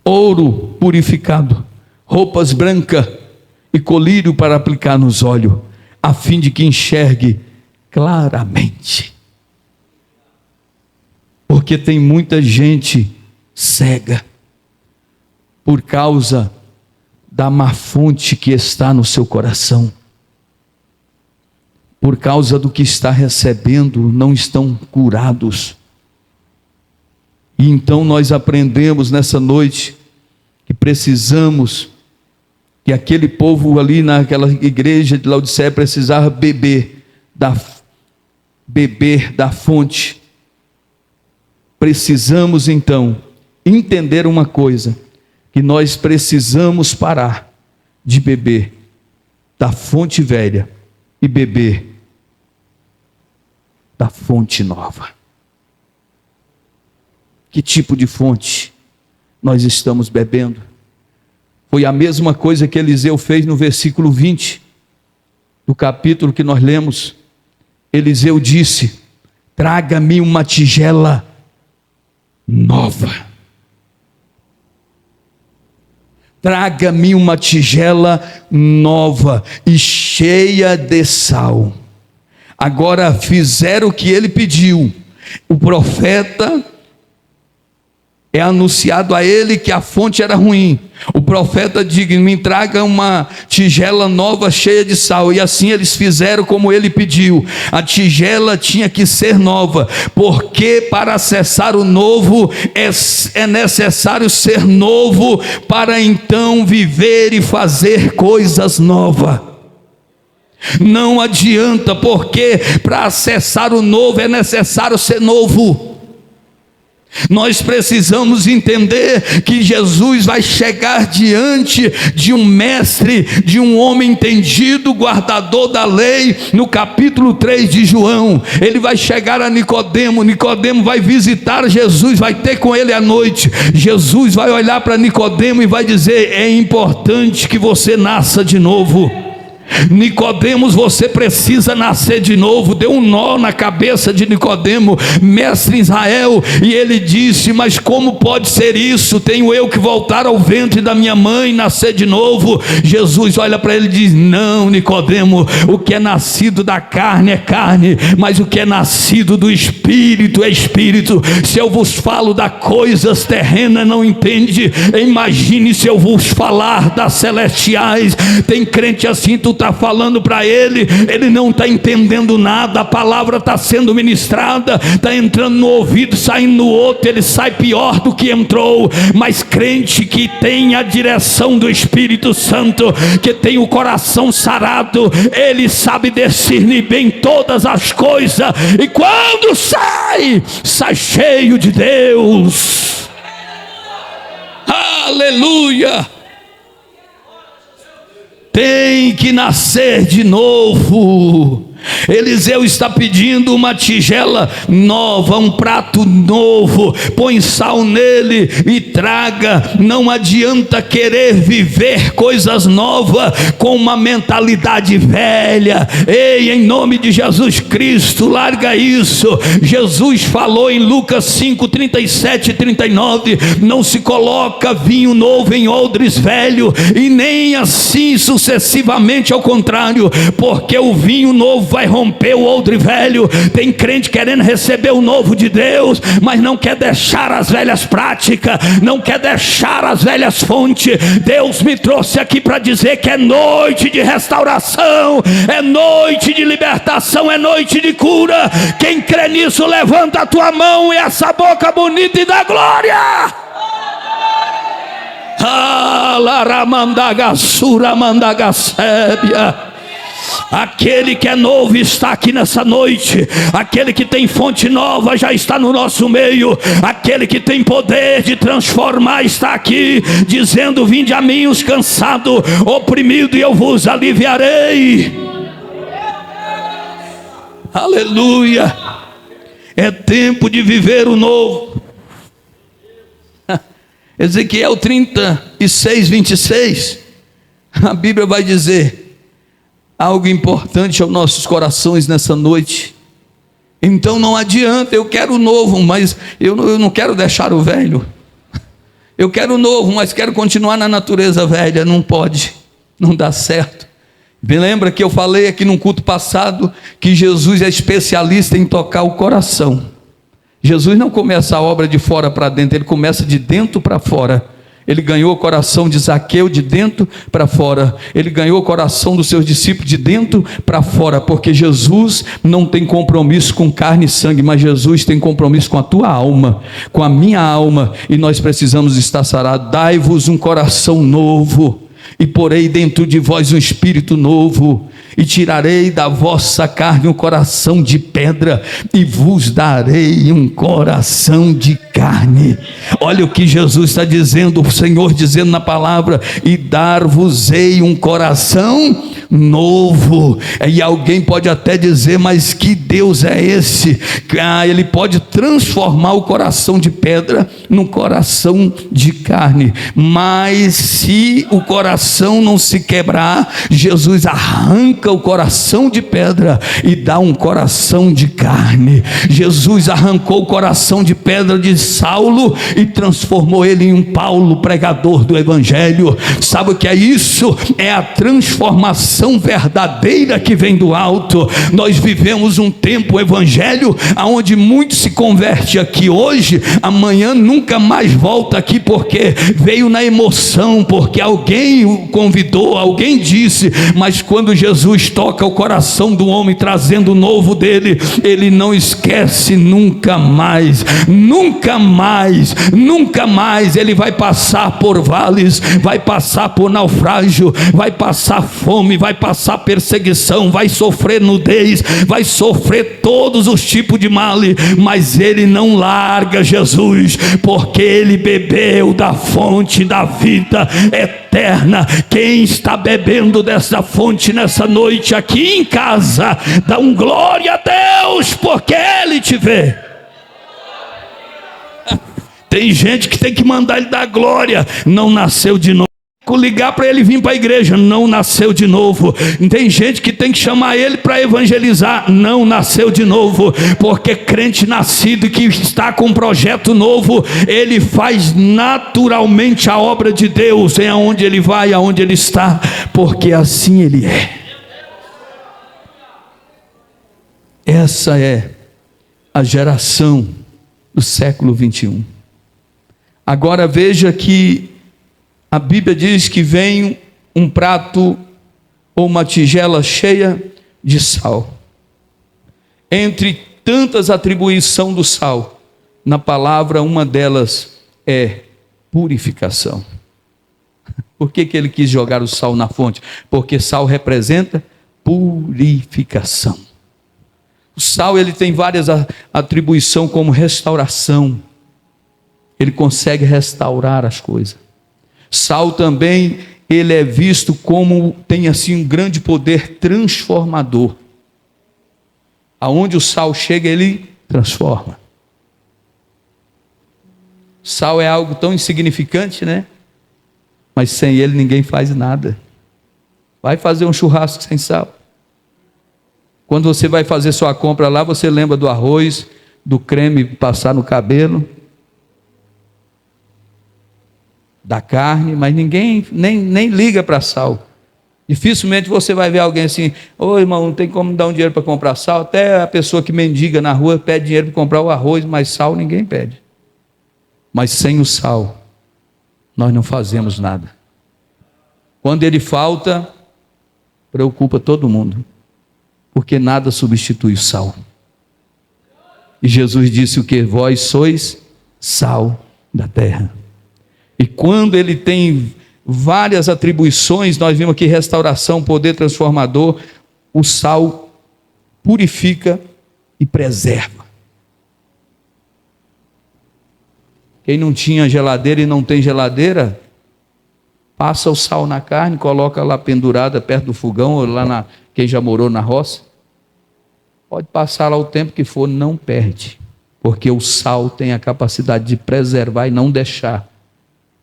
ouro purificado, roupas brancas e colírio para aplicar nos olhos, a fim de que enxergue claramente. Porque Porque tem muita gente cega por causa da má fonte que está no seu coração. Por causa do que está recebendo, não estão curados. E então nós aprendemos nessa noite que precisamos, que aquele povo ali naquela igreja de Laodiceia precisava beber da fonte. Precisamos então entender uma coisa, que nós precisamos parar de beber da fonte velha e beber da fonte nova. Que tipo de fonte nós estamos bebendo? Foi a mesma coisa que Eliseu fez no versículo 20 do capítulo que nós lemos. Eliseu disse: traga-me uma tigela nova. Traga-me uma tigela nova e cheia de sal. Agora fizeram o que ele pediu. O profeta é anunciado a ele que a fonte era ruim. O profeta diz: me traga uma tigela nova cheia de sal. E assim eles fizeram como ele pediu. A tigela tinha que ser nova, porque para acessar o novo é necessário ser novo, para então viver e fazer coisas novas. Não adianta, porque para acessar o novo é necessário ser novo. Nós precisamos entender que Jesus vai chegar diante de um mestre, de um homem entendido, guardador da lei, no capítulo 3 de João. Ele vai chegar a Nicodemo, Nicodemo vai visitar Jesus, vai ter com ele à noite. Jesus vai olhar para Nicodemo e vai dizer: é importante que você nasça de novo. Nicodemos, você precisa nascer de novo. Deu um nó na cabeça de Nicodemo, mestre em Israel, e ele disse: mas como pode ser isso? Tenho eu que voltar ao ventre da minha mãe e nascer de novo? Jesus olha para ele e diz: não, Nicodemo, o que é nascido da carne é carne, mas o que é nascido do Espírito é Espírito. Se eu vos falo das coisas terrenas, não entende, imagine se eu vos falar das celestiais. Tem crente assim, tu está falando para ele, ele não está entendendo nada, a palavra está sendo ministrada, está entrando no ouvido, saindo no outro, ele sai pior do que entrou. Mas crente que tem a direção do Espírito Santo, que tem o coração sarado, ele sabe discernir bem todas as coisas, e quando sai cheio de Deus. Aleluia! Tem que nascer de novo. Eliseu está pedindo uma tigela nova, um prato novo. Põe sal nele e traga. Não adianta querer viver coisas novas com uma mentalidade velha. Ei, em nome de Jesus Cristo, larga isso. Jesus falou em Lucas 5, 37 e 39: não se coloca vinho novo em odres velho, e nem assim sucessivamente, ao contrário, porque o vinho novo vai romper o odre velho. Tem crente querendo receber o novo de Deus, mas não quer deixar as velhas práticas, não quer deixar as velhas fontes. Deus me trouxe aqui para dizer que é noite de restauração, é noite de libertação, é noite de cura. Quem crê nisso, levanta a tua mão e essa boca bonita e dá glória. Aquele que é novo está aqui nessa noite. Aquele que tem fonte nova já está no nosso meio. Aquele que tem poder de transformar está aqui, dizendo: vinde a mim os cansados, oprimidos, e eu vos aliviarei. Aleluia. É tempo de viver o novo. Ezequiel 36, 26, a Bíblia vai dizer algo importante aos nossos corações nessa noite. Então não adianta, eu quero o novo, mas eu não quero deixar o velho. Eu quero o novo, mas quero continuar na natureza velha. Não pode, não dá certo. Me lembra que eu falei aqui num culto passado que Jesus é especialista em tocar o coração. Jesus não começa a obra de fora para dentro, ele começa de dentro para fora. Ele ganhou o coração de Zaqueu de dentro para fora. Ele ganhou o coração dos seus discípulos de dentro para fora, porque Jesus não tem compromisso com carne e sangue, mas Jesus tem compromisso com a tua alma, com a minha alma, e nós precisamos estar sarados. Dai-vos um coração novo, e porei dentro de vós um espírito novo, e tirarei da vossa carne um coração de pedra, e vos darei um coração de carne. Olha o que Jesus está dizendo, o Senhor dizendo na palavra: e dar-vos-ei um coração novo. E alguém pode até dizer: mas que Deus é esse? Ele pode transformar o coração de pedra num coração de carne, mas se o coração não se quebrar, Jesus arranca o coração de pedra e dá um coração de carne. Jesus arrancou o coração de pedra de Saulo e transformou ele em um Paulo, pregador do evangelho. Sabe o que é isso? É a transformação verdadeira que vem do alto. Nós vivemos um tempo, o evangelho, onde muito se converte aqui hoje, amanhã nunca mais volta aqui, porque veio na emoção, porque alguém o convidou, alguém disse. Mas quando Jesus toca o coração do homem, trazendo o novo dele, ele não esquece nunca mais, nunca mais, nunca mais. Ele vai passar por vales, vai passar por naufrágio, vai passar fome, vai passar perseguição, vai sofrer nudez, vai sofrer todos os tipos de mal, mas ele não larga Jesus, porque ele bebeu da fonte da vida eterna. Quem está bebendo dessa fonte nessa noite aqui em casa, dá um glória a Deus, porque ele te vê. Tem gente que tem que mandar ele dar glória, não nasceu de novo. Ligar para ele vir para a igreja, não nasceu de novo. Tem gente que tem que chamar ele para evangelizar, não nasceu de novo, porque crente nascido que está com um projeto novo, ele faz naturalmente a obra de Deus, em aonde ele vai, aonde ele está, porque assim ele é. Essa é a geração do século 21. Agora veja que a Bíblia diz que vem um prato ou uma tigela cheia de sal. Entre tantas atribuições do sal, na palavra uma delas é purificação. Por que ele quis jogar o sal na fonte? Porque sal representa purificação. O sal ele tem várias atribuições, como restauração. Ele consegue restaurar as coisas. Sal também, ele é visto como, tem assim um grande poder transformador. Aonde o sal chega, ele transforma. Sal é algo tão insignificante, né? Mas sem ele ninguém faz nada. Vai fazer um churrasco sem sal. Quando você vai fazer sua compra lá, você lembra do arroz, do creme passar no cabelo, da carne, mas ninguém nem liga para sal. Dificilmente você vai ver alguém assim: ô irmão, não tem como me dar um dinheiro para comprar sal. Até a pessoa que mendiga na rua pede dinheiro para comprar o arroz, mas sal ninguém pede. Mas sem o sal nós não fazemos nada. Quando ele falta, preocupa todo mundo, porque nada substitui o sal. E Jesus disse o que? Vós sois sal da terra. E quando ele tem várias atribuições, nós vimos aqui restauração, poder transformador, o sal purifica e preserva. Quem não tinha geladeira e não tem geladeira, passa o sal na carne, coloca lá pendurada perto do fogão, ou lá quem já morou na roça, pode passar lá o tempo que for, não perde, porque o sal tem a capacidade de preservar e não deixar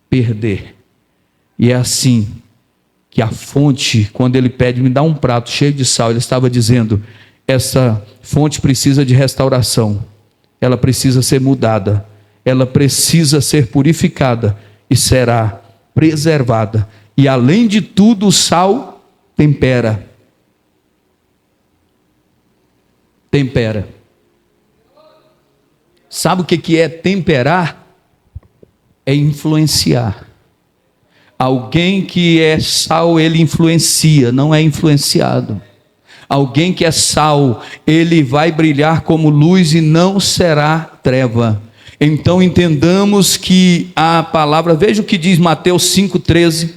perder. E é assim que a fonte, quando ele pede, me dá um prato cheio de sal, ele estava dizendo: essa fonte precisa de restauração, ela precisa ser mudada, ela precisa ser purificada e será preservada. E além de tudo, o sal tempera. Sabe o que é temperar? É influenciar. Alguém que é sal, ele influencia, não é influenciado. Alguém que é sal, ele vai brilhar como luz e não será treva. Então entendamos que a palavra, veja o que diz Mateus 5,13,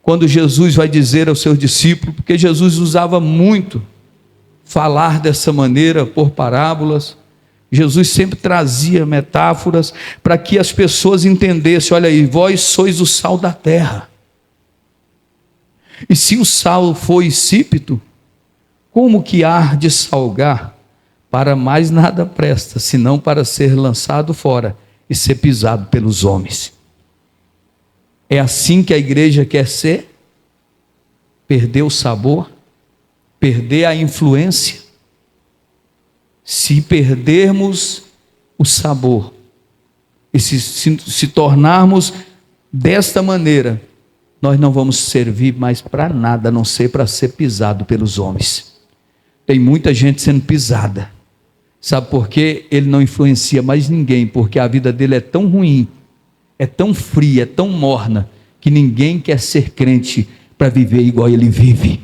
quando Jesus vai dizer aos seus discípulos, porque Jesus usava muito falar dessa maneira, por parábolas. Jesus sempre trazia metáforas para que as pessoas entendessem: olha aí, vós sois o sal da terra. E se o sal for insípido, como que há de salgar? Para mais nada presta, senão para ser lançado fora e ser pisado pelos homens. É assim que a igreja quer ser? Perder o sabor? Perder a influência? Se perdermos o sabor e se tornarmos desta maneira, nós não vamos servir mais para nada, a não ser para ser pisado pelos homens. Tem muita gente sendo pisada. Sabe por quê? Ele não influencia mais ninguém, porque a vida dele é tão ruim, é tão fria, é tão morna, que ninguém quer ser crente para viver igual ele vive.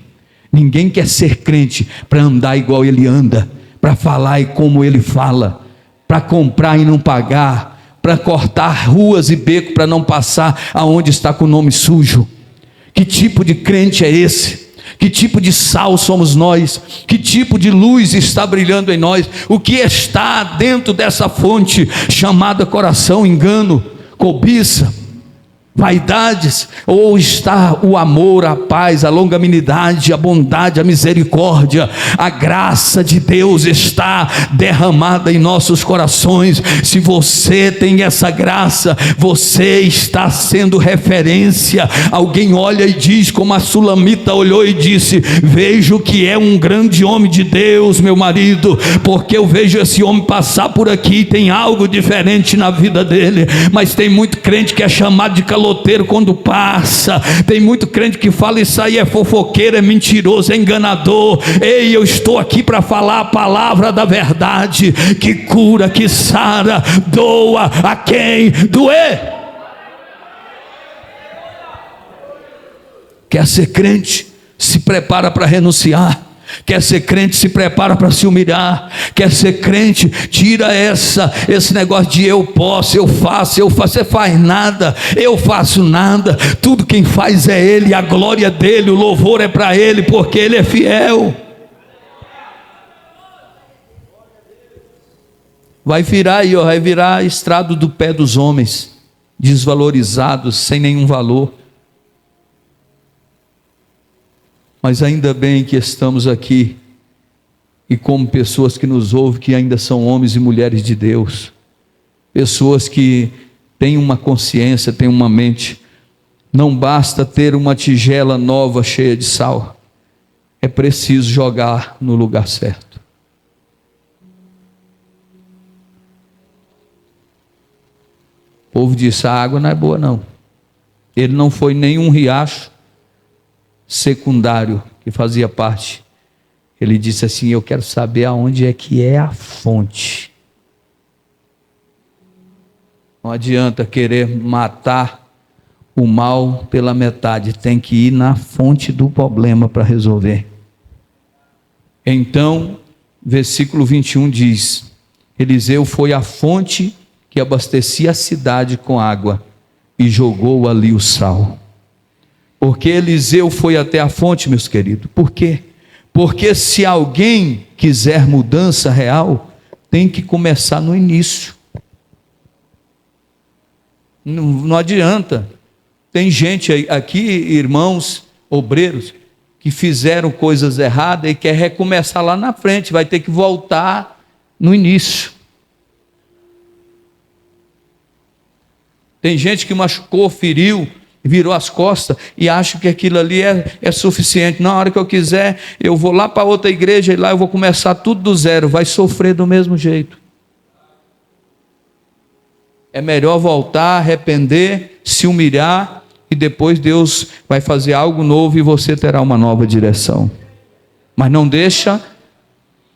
Ninguém quer ser crente para andar igual ele anda, para falar e como ele fala, para comprar e não pagar, para cortar ruas e becos para não passar aonde está com o nome sujo. Que tipo de crente é esse? Que tipo de sal somos nós? Que tipo de luz está brilhando em nós? O que está dentro dessa fonte chamada coração? Engano, cobiça, vaidades? Ou está o amor, a paz, a longanimidade, a bondade, a misericórdia? A graça de Deus está derramada em nossos corações. Se você tem essa graça, você está sendo referência. Alguém olha e diz, como a Sulamita olhou e disse: vejo que é um grande homem de Deus, meu marido, porque eu vejo esse homem passar por aqui e tem algo diferente na vida dele. Mas tem muito crente que é chamado de caloteiro quando passa. Tem muito crente que fala: isso aí é fofoqueiro, é mentiroso, é enganador. Ei, eu estou aqui para falar a palavra da verdade, que cura, que sara, doa a quem doer. Quer ser crente? Se prepara para renunciar. Quer ser crente? Se prepara para se humilhar. Quer ser crente? Tira esse negócio de eu posso, eu faço. Você faz nada, eu faço nada. Tudo quem faz é Ele, a glória dele, o louvor é para Ele, porque Ele é fiel. Vai virar estrado do pé dos homens, desvalorizados, sem nenhum valor. Mas ainda bem que estamos aqui, e como pessoas que nos ouvem, que ainda são homens e mulheres de Deus, pessoas que têm uma consciência, têm uma mente. Não basta ter uma tigela nova cheia de sal, é preciso jogar no lugar certo. O povo disse: a água não é boa não. Ele não foi nenhum riacho secundário que fazia parte. Ele disse assim: eu quero saber aonde é que é a fonte. Não adianta querer matar o mal pela metade, tem que ir na fonte do problema para resolver. Então, versículo 21 diz: Eliseu foi à fonte que abastecia a cidade com água e jogou ali o sal. Porque Eliseu foi até a fonte, meus queridos? Por quê? Porque se alguém quiser mudança real, tem que começar no início. Não adianta. Tem gente aqui, irmãos, obreiros, que fizeram coisas erradas e quer recomeçar lá na frente, vai ter que voltar no início. Tem gente que machucou, feriu, virou as costas e acha que aquilo ali é suficiente. Na hora que eu quiser, eu vou lá para outra igreja e lá eu vou começar tudo do zero. Vai sofrer do mesmo jeito. É melhor voltar, arrepender, se humilhar, e depois Deus vai fazer algo novo e você terá uma nova direção. Mas não deixa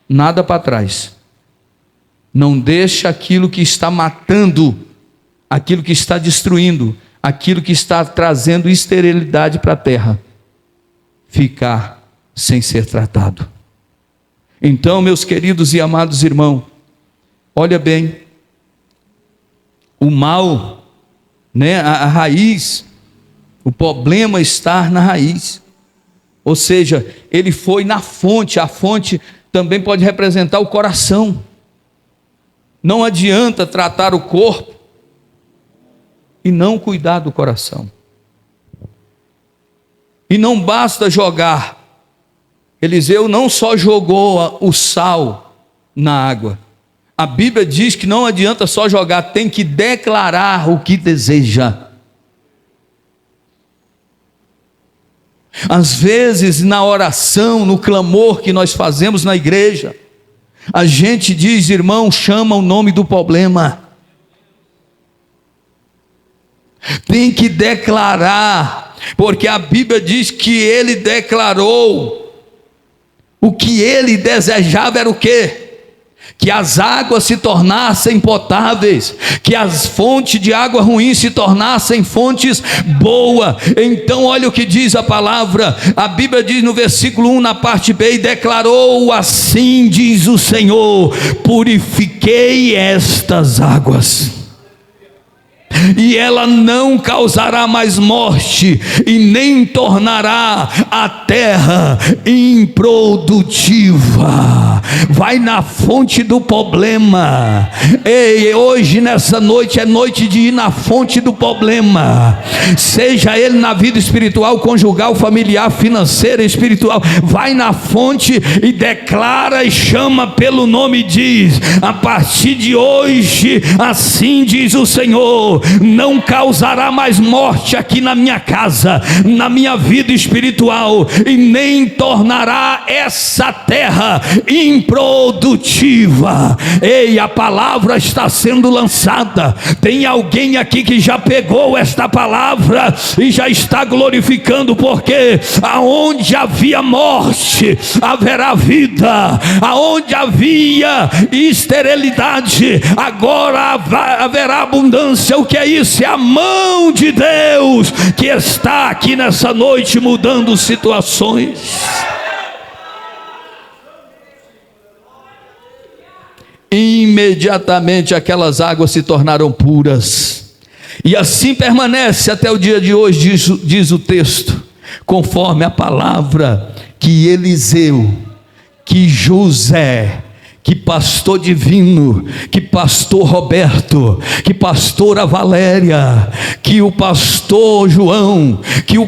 nada para trás. Não deixa aquilo que está matando, aquilo que está destruindo, aquilo que está trazendo esterilidade para a terra, ficar sem ser tratado. Então, meus queridos e amados irmãos, olha bem, o mal, né, a raiz, o problema está na raiz. Ou seja, ele foi na fonte. A fonte também pode representar o coração. Não adianta tratar o corpo e não cuidar do coração. E não basta jogar. Eliseu não só jogou o sal na água. A Bíblia diz que não adianta só jogar, tem que declarar o que deseja. Às vezes, na oração, no clamor que nós fazemos na igreja, a gente diz, irmão, chama o nome do problema. Tem que declarar, porque a Bíblia diz que ele declarou. O que ele desejava era o quê? Que as águas se tornassem potáveis, que as fontes de água ruim se tornassem fontes boas. Então olha o que diz a palavra, a Bíblia diz no versículo 1, na parte B, e declarou: assim diz o Senhor, purifiquei estas águas, e ela não causará mais morte, e nem tornará a terra improdutiva. Vai na fonte do problema. Ei, hoje nessa noite é noite de ir na fonte do problema, seja ele na vida espiritual, conjugal, familiar, financeira, espiritual. Vai na fonte e declara e chama pelo nome, diz: a partir de hoje, assim diz o Senhor, não causará mais morte aqui na minha casa, na minha vida espiritual, e nem tornará essa terra improdutiva. Ei, a palavra está sendo lançada. Tem alguém aqui que já pegou esta palavra e já está glorificando, porque aonde havia morte, haverá vida. Aonde havia esterilidade, agora haverá abundância. O que é isso? É a mão de Deus que está aqui nessa noite mudando situações. Imediatamente aquelas águas se tornaram puras, e assim permanece até o dia de hoje, diz o texto, conforme a palavra que Eliseu, que José, que pastor divino, que pastor Roberto, que pastora Valéria, que o pastor João, que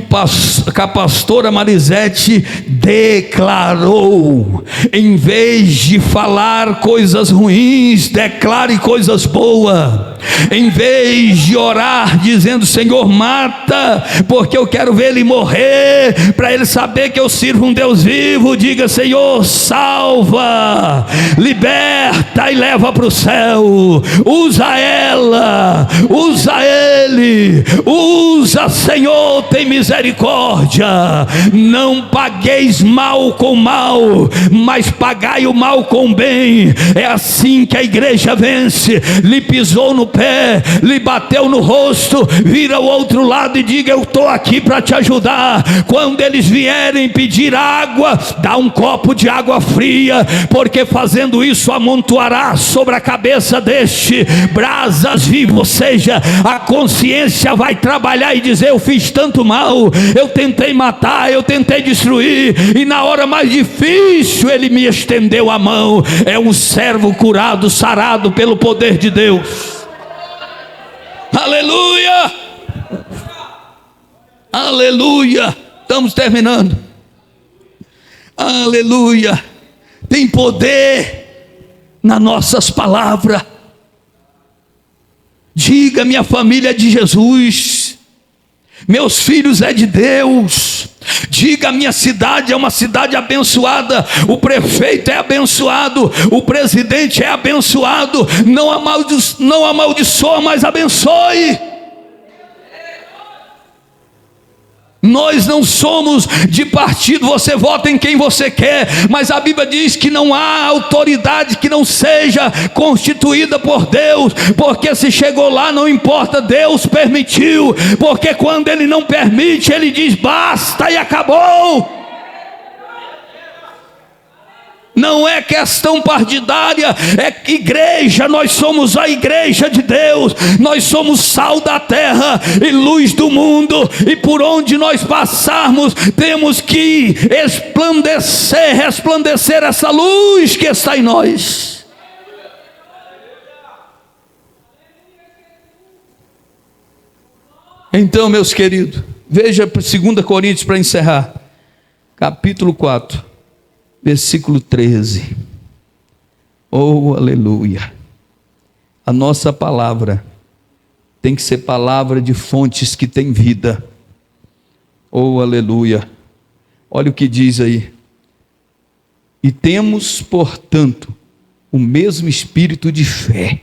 a pastora Marisete declarou: em vez de falar coisas ruins, declare coisas boas. Em vez de orar dizendo: Senhor, mata, porque eu quero ver ele morrer, para ele saber que eu sirvo um Deus vivo, diga: Senhor, salva, liberta e leva para o céu. Usa ela, usa ele, usa, Senhor, tem misericórdia. Não pagueis mal com mal, mas pagai o mal com bem. É assim que a igreja vence. Lhe pisou no pé, lhe bateu no rosto, vira o outro lado e diga: eu estou aqui para te ajudar. Quando eles vierem pedir água, dá um copo de água fria, porque fazendo isso amontoará sobre a cabeça deste brasas vivas. Ou seja, a consciência vai trabalhar e dizer: eu fiz tanto mal, eu tentei matar, eu tentei destruir, e na hora mais difícil ele me estendeu a mão. É um servo curado, sarado pelo poder de Deus. Aleluia, aleluia. Estamos terminando. Aleluia. Tem poder nas nossas palavras. Diga: minha família é de Jesus, meus filhos é de Deus. Diga: minha cidade é uma cidade abençoada, o prefeito é abençoado, o presidente é abençoado. Não amaldiçoa, mas abençoe. Nós não somos de partido, você vota em quem você quer, mas a Bíblia diz que não há autoridade que não seja constituída por Deus, porque se chegou lá não importa, Deus permitiu, porque quando Ele não permite, Ele diz basta e acabou. Não é questão partidária, é igreja, nós somos a igreja de Deus, nós somos sal da terra e luz do mundo, e por onde nós passarmos, temos que resplandecer essa luz que está em nós. Então, meus queridos, veja 2 Coríntios para encerrar, capítulo 4. Versículo 13. Oh, aleluia. A nossa palavra tem que ser palavra de fontes que tem vida. Oh, aleluia. Olha o que diz aí. E temos, portanto, o mesmo espírito de fé,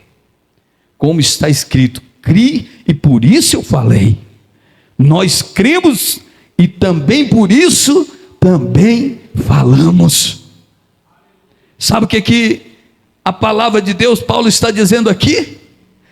como está escrito, crie e por isso eu falei. Nós cremos e também por isso também falamos. Sabe o que a palavra de Deus, Paulo está dizendo aqui?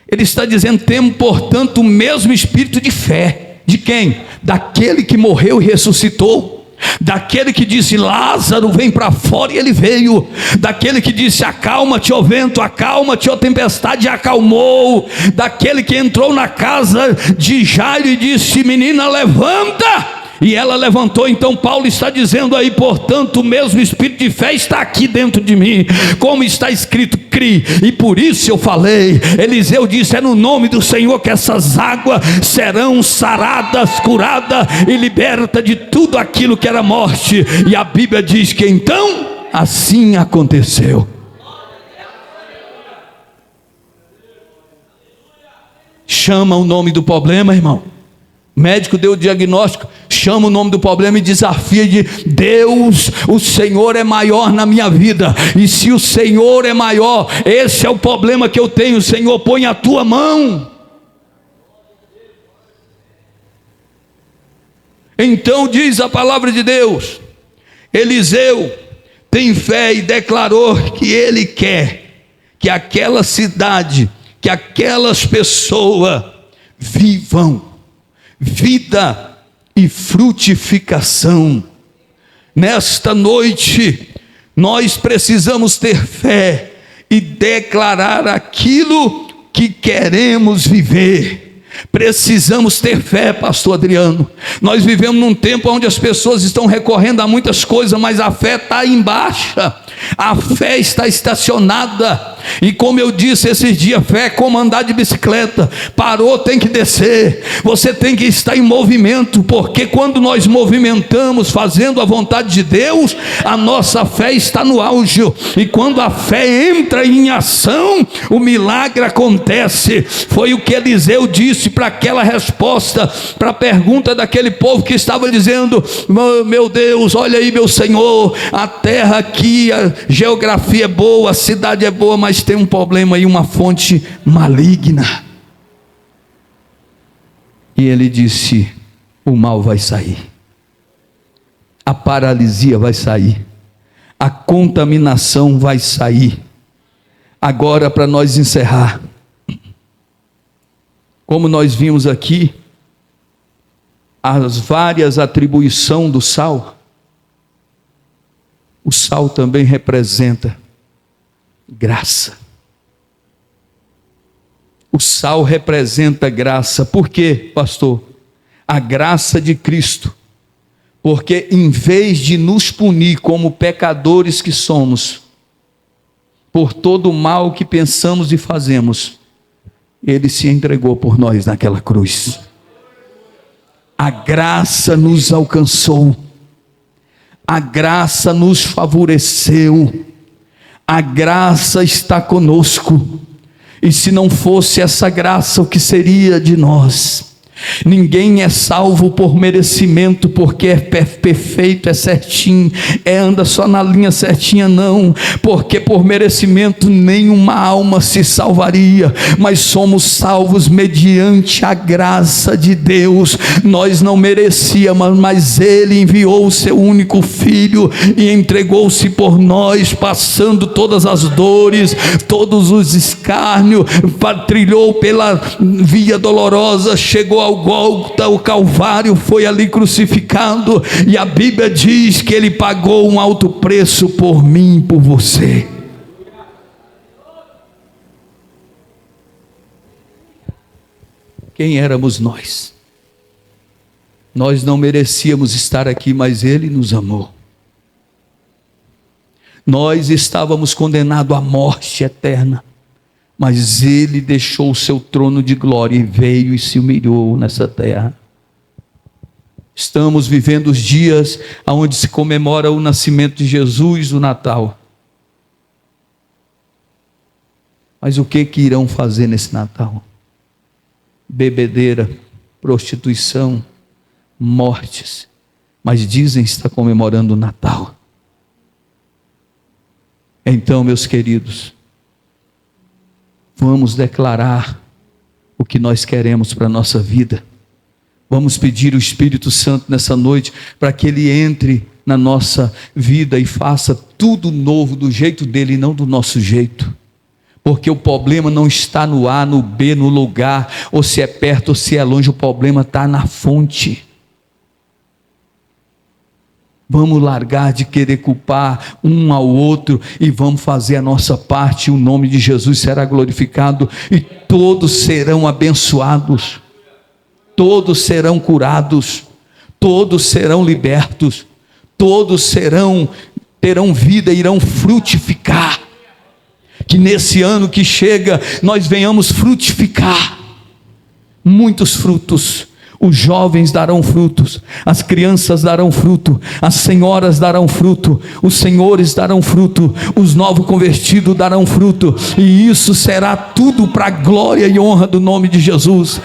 Ele está dizendo, temos portanto o mesmo espírito de fé. De quem? Daquele que morreu e ressuscitou, daquele que disse Lázaro vem para fora e ele veio, daquele que disse acalma-te ó vento, acalma-te ó tempestade, e acalmou, daquele que entrou na casa de Jairo e disse menina levanta, e ela levantou. Então Paulo está dizendo aí, portanto o mesmo espírito de fé está aqui dentro de mim, como está escrito, crie, e por isso eu falei. Eliseu disse, é no nome do Senhor que essas águas serão saradas, curadas e libertas de tudo aquilo que era morte, e a Bíblia diz que então assim aconteceu. Chama o nome do problema, irmão. O médico deu o diagnóstico, chama o nome do problema e desafia de Deus, o Senhor é maior na minha vida, e se o Senhor é maior, esse é o problema que eu tenho, Senhor, põe a tua mão. Então diz a palavra de Deus, Eliseu tem fé e declarou que ele quer que aquela cidade, que aquelas pessoas vivam vida e frutificação. Nesta noite nós precisamos ter fé e declarar aquilo que queremos viver. Precisamos ter fé, pastor Adriano. Nós vivemos num tempo onde as pessoas estão recorrendo a muitas coisas, mas a fé está em baixa, a fé está estacionada. E como eu disse esses dias, fé é como andar de bicicleta, parou, tem que descer, você tem que estar em movimento, porque quando nós movimentamos, fazendo a vontade de Deus, a nossa fé está no auge, e quando a fé entra em ação, o milagre acontece. Foi o que Eliseu disse para aquela resposta, para a pergunta daquele povo que estava dizendo, meu Deus, olha aí meu Senhor, a terra aqui, a geografia é boa, a cidade é boa, mas tem um problema aí, uma fonte maligna. E ele disse, o mal vai sair, a paralisia vai sair, a contaminação vai sair. Agora, para nós encerrar, como nós vimos aqui, as várias atribuições do sal, o sal também representa graça. O sal representa graça. Por quê, pastor? A graça de Cristo. Porque em vez de nos punir como pecadores que somos, por todo o mal que pensamos e fazemos, Ele se entregou por nós naquela cruz. A graça nos alcançou, a graça nos favoreceu, a graça está conosco, e se não fosse essa graça, o que seria de nós? Ninguém é salvo por merecimento, porque é perfeito, é certinho, anda só na linha certinha, não, porque por merecimento nenhuma alma se salvaria, mas somos salvos mediante a graça de Deus. Nós não merecíamos, mas Ele enviou o seu único Filho e entregou-se por nós, passando todas as dores, todos os escárnios, trilhou pela via dolorosa, chegou ao Gólgota, o Calvário, foi ali crucificado, e a Bíblia diz que Ele pagou um alto preço por mim e por você. Quem éramos nós? Nós não merecíamos estar aqui, mas Ele nos amou. Nós estávamos condenados à morte eterna, mas Ele deixou o seu trono de glória e veio e se humilhou nessa terra. Estamos vivendo os dias onde se comemora o nascimento de Jesus, o Natal. Mas o que irão fazer nesse Natal? Bebedeira, prostituição, mortes. Mas dizem que está comemorando o Natal. Então, meus queridos, vamos declarar o que nós queremos para a nossa vida. Vamos pedir o Espírito Santo nessa noite para que Ele entre na nossa vida e faça tudo novo do jeito dele e não do nosso jeito. Porque o problema não está no A, no B, no lugar, ou se é perto ou se é longe, o problema está na fonte. Vamos largar de querer culpar um ao outro e vamos fazer a nossa parte. O nome de Jesus será glorificado e todos serão abençoados, todos serão curados, todos serão libertos, todos terão vida, irão frutificar. Que nesse ano que chega nós venhamos frutificar muitos frutos. Os jovens darão frutos, as crianças darão fruto, as senhoras darão fruto, os senhores darão fruto, os novos convertidos darão fruto, e isso será tudo para a glória e honra do nome de Jesus.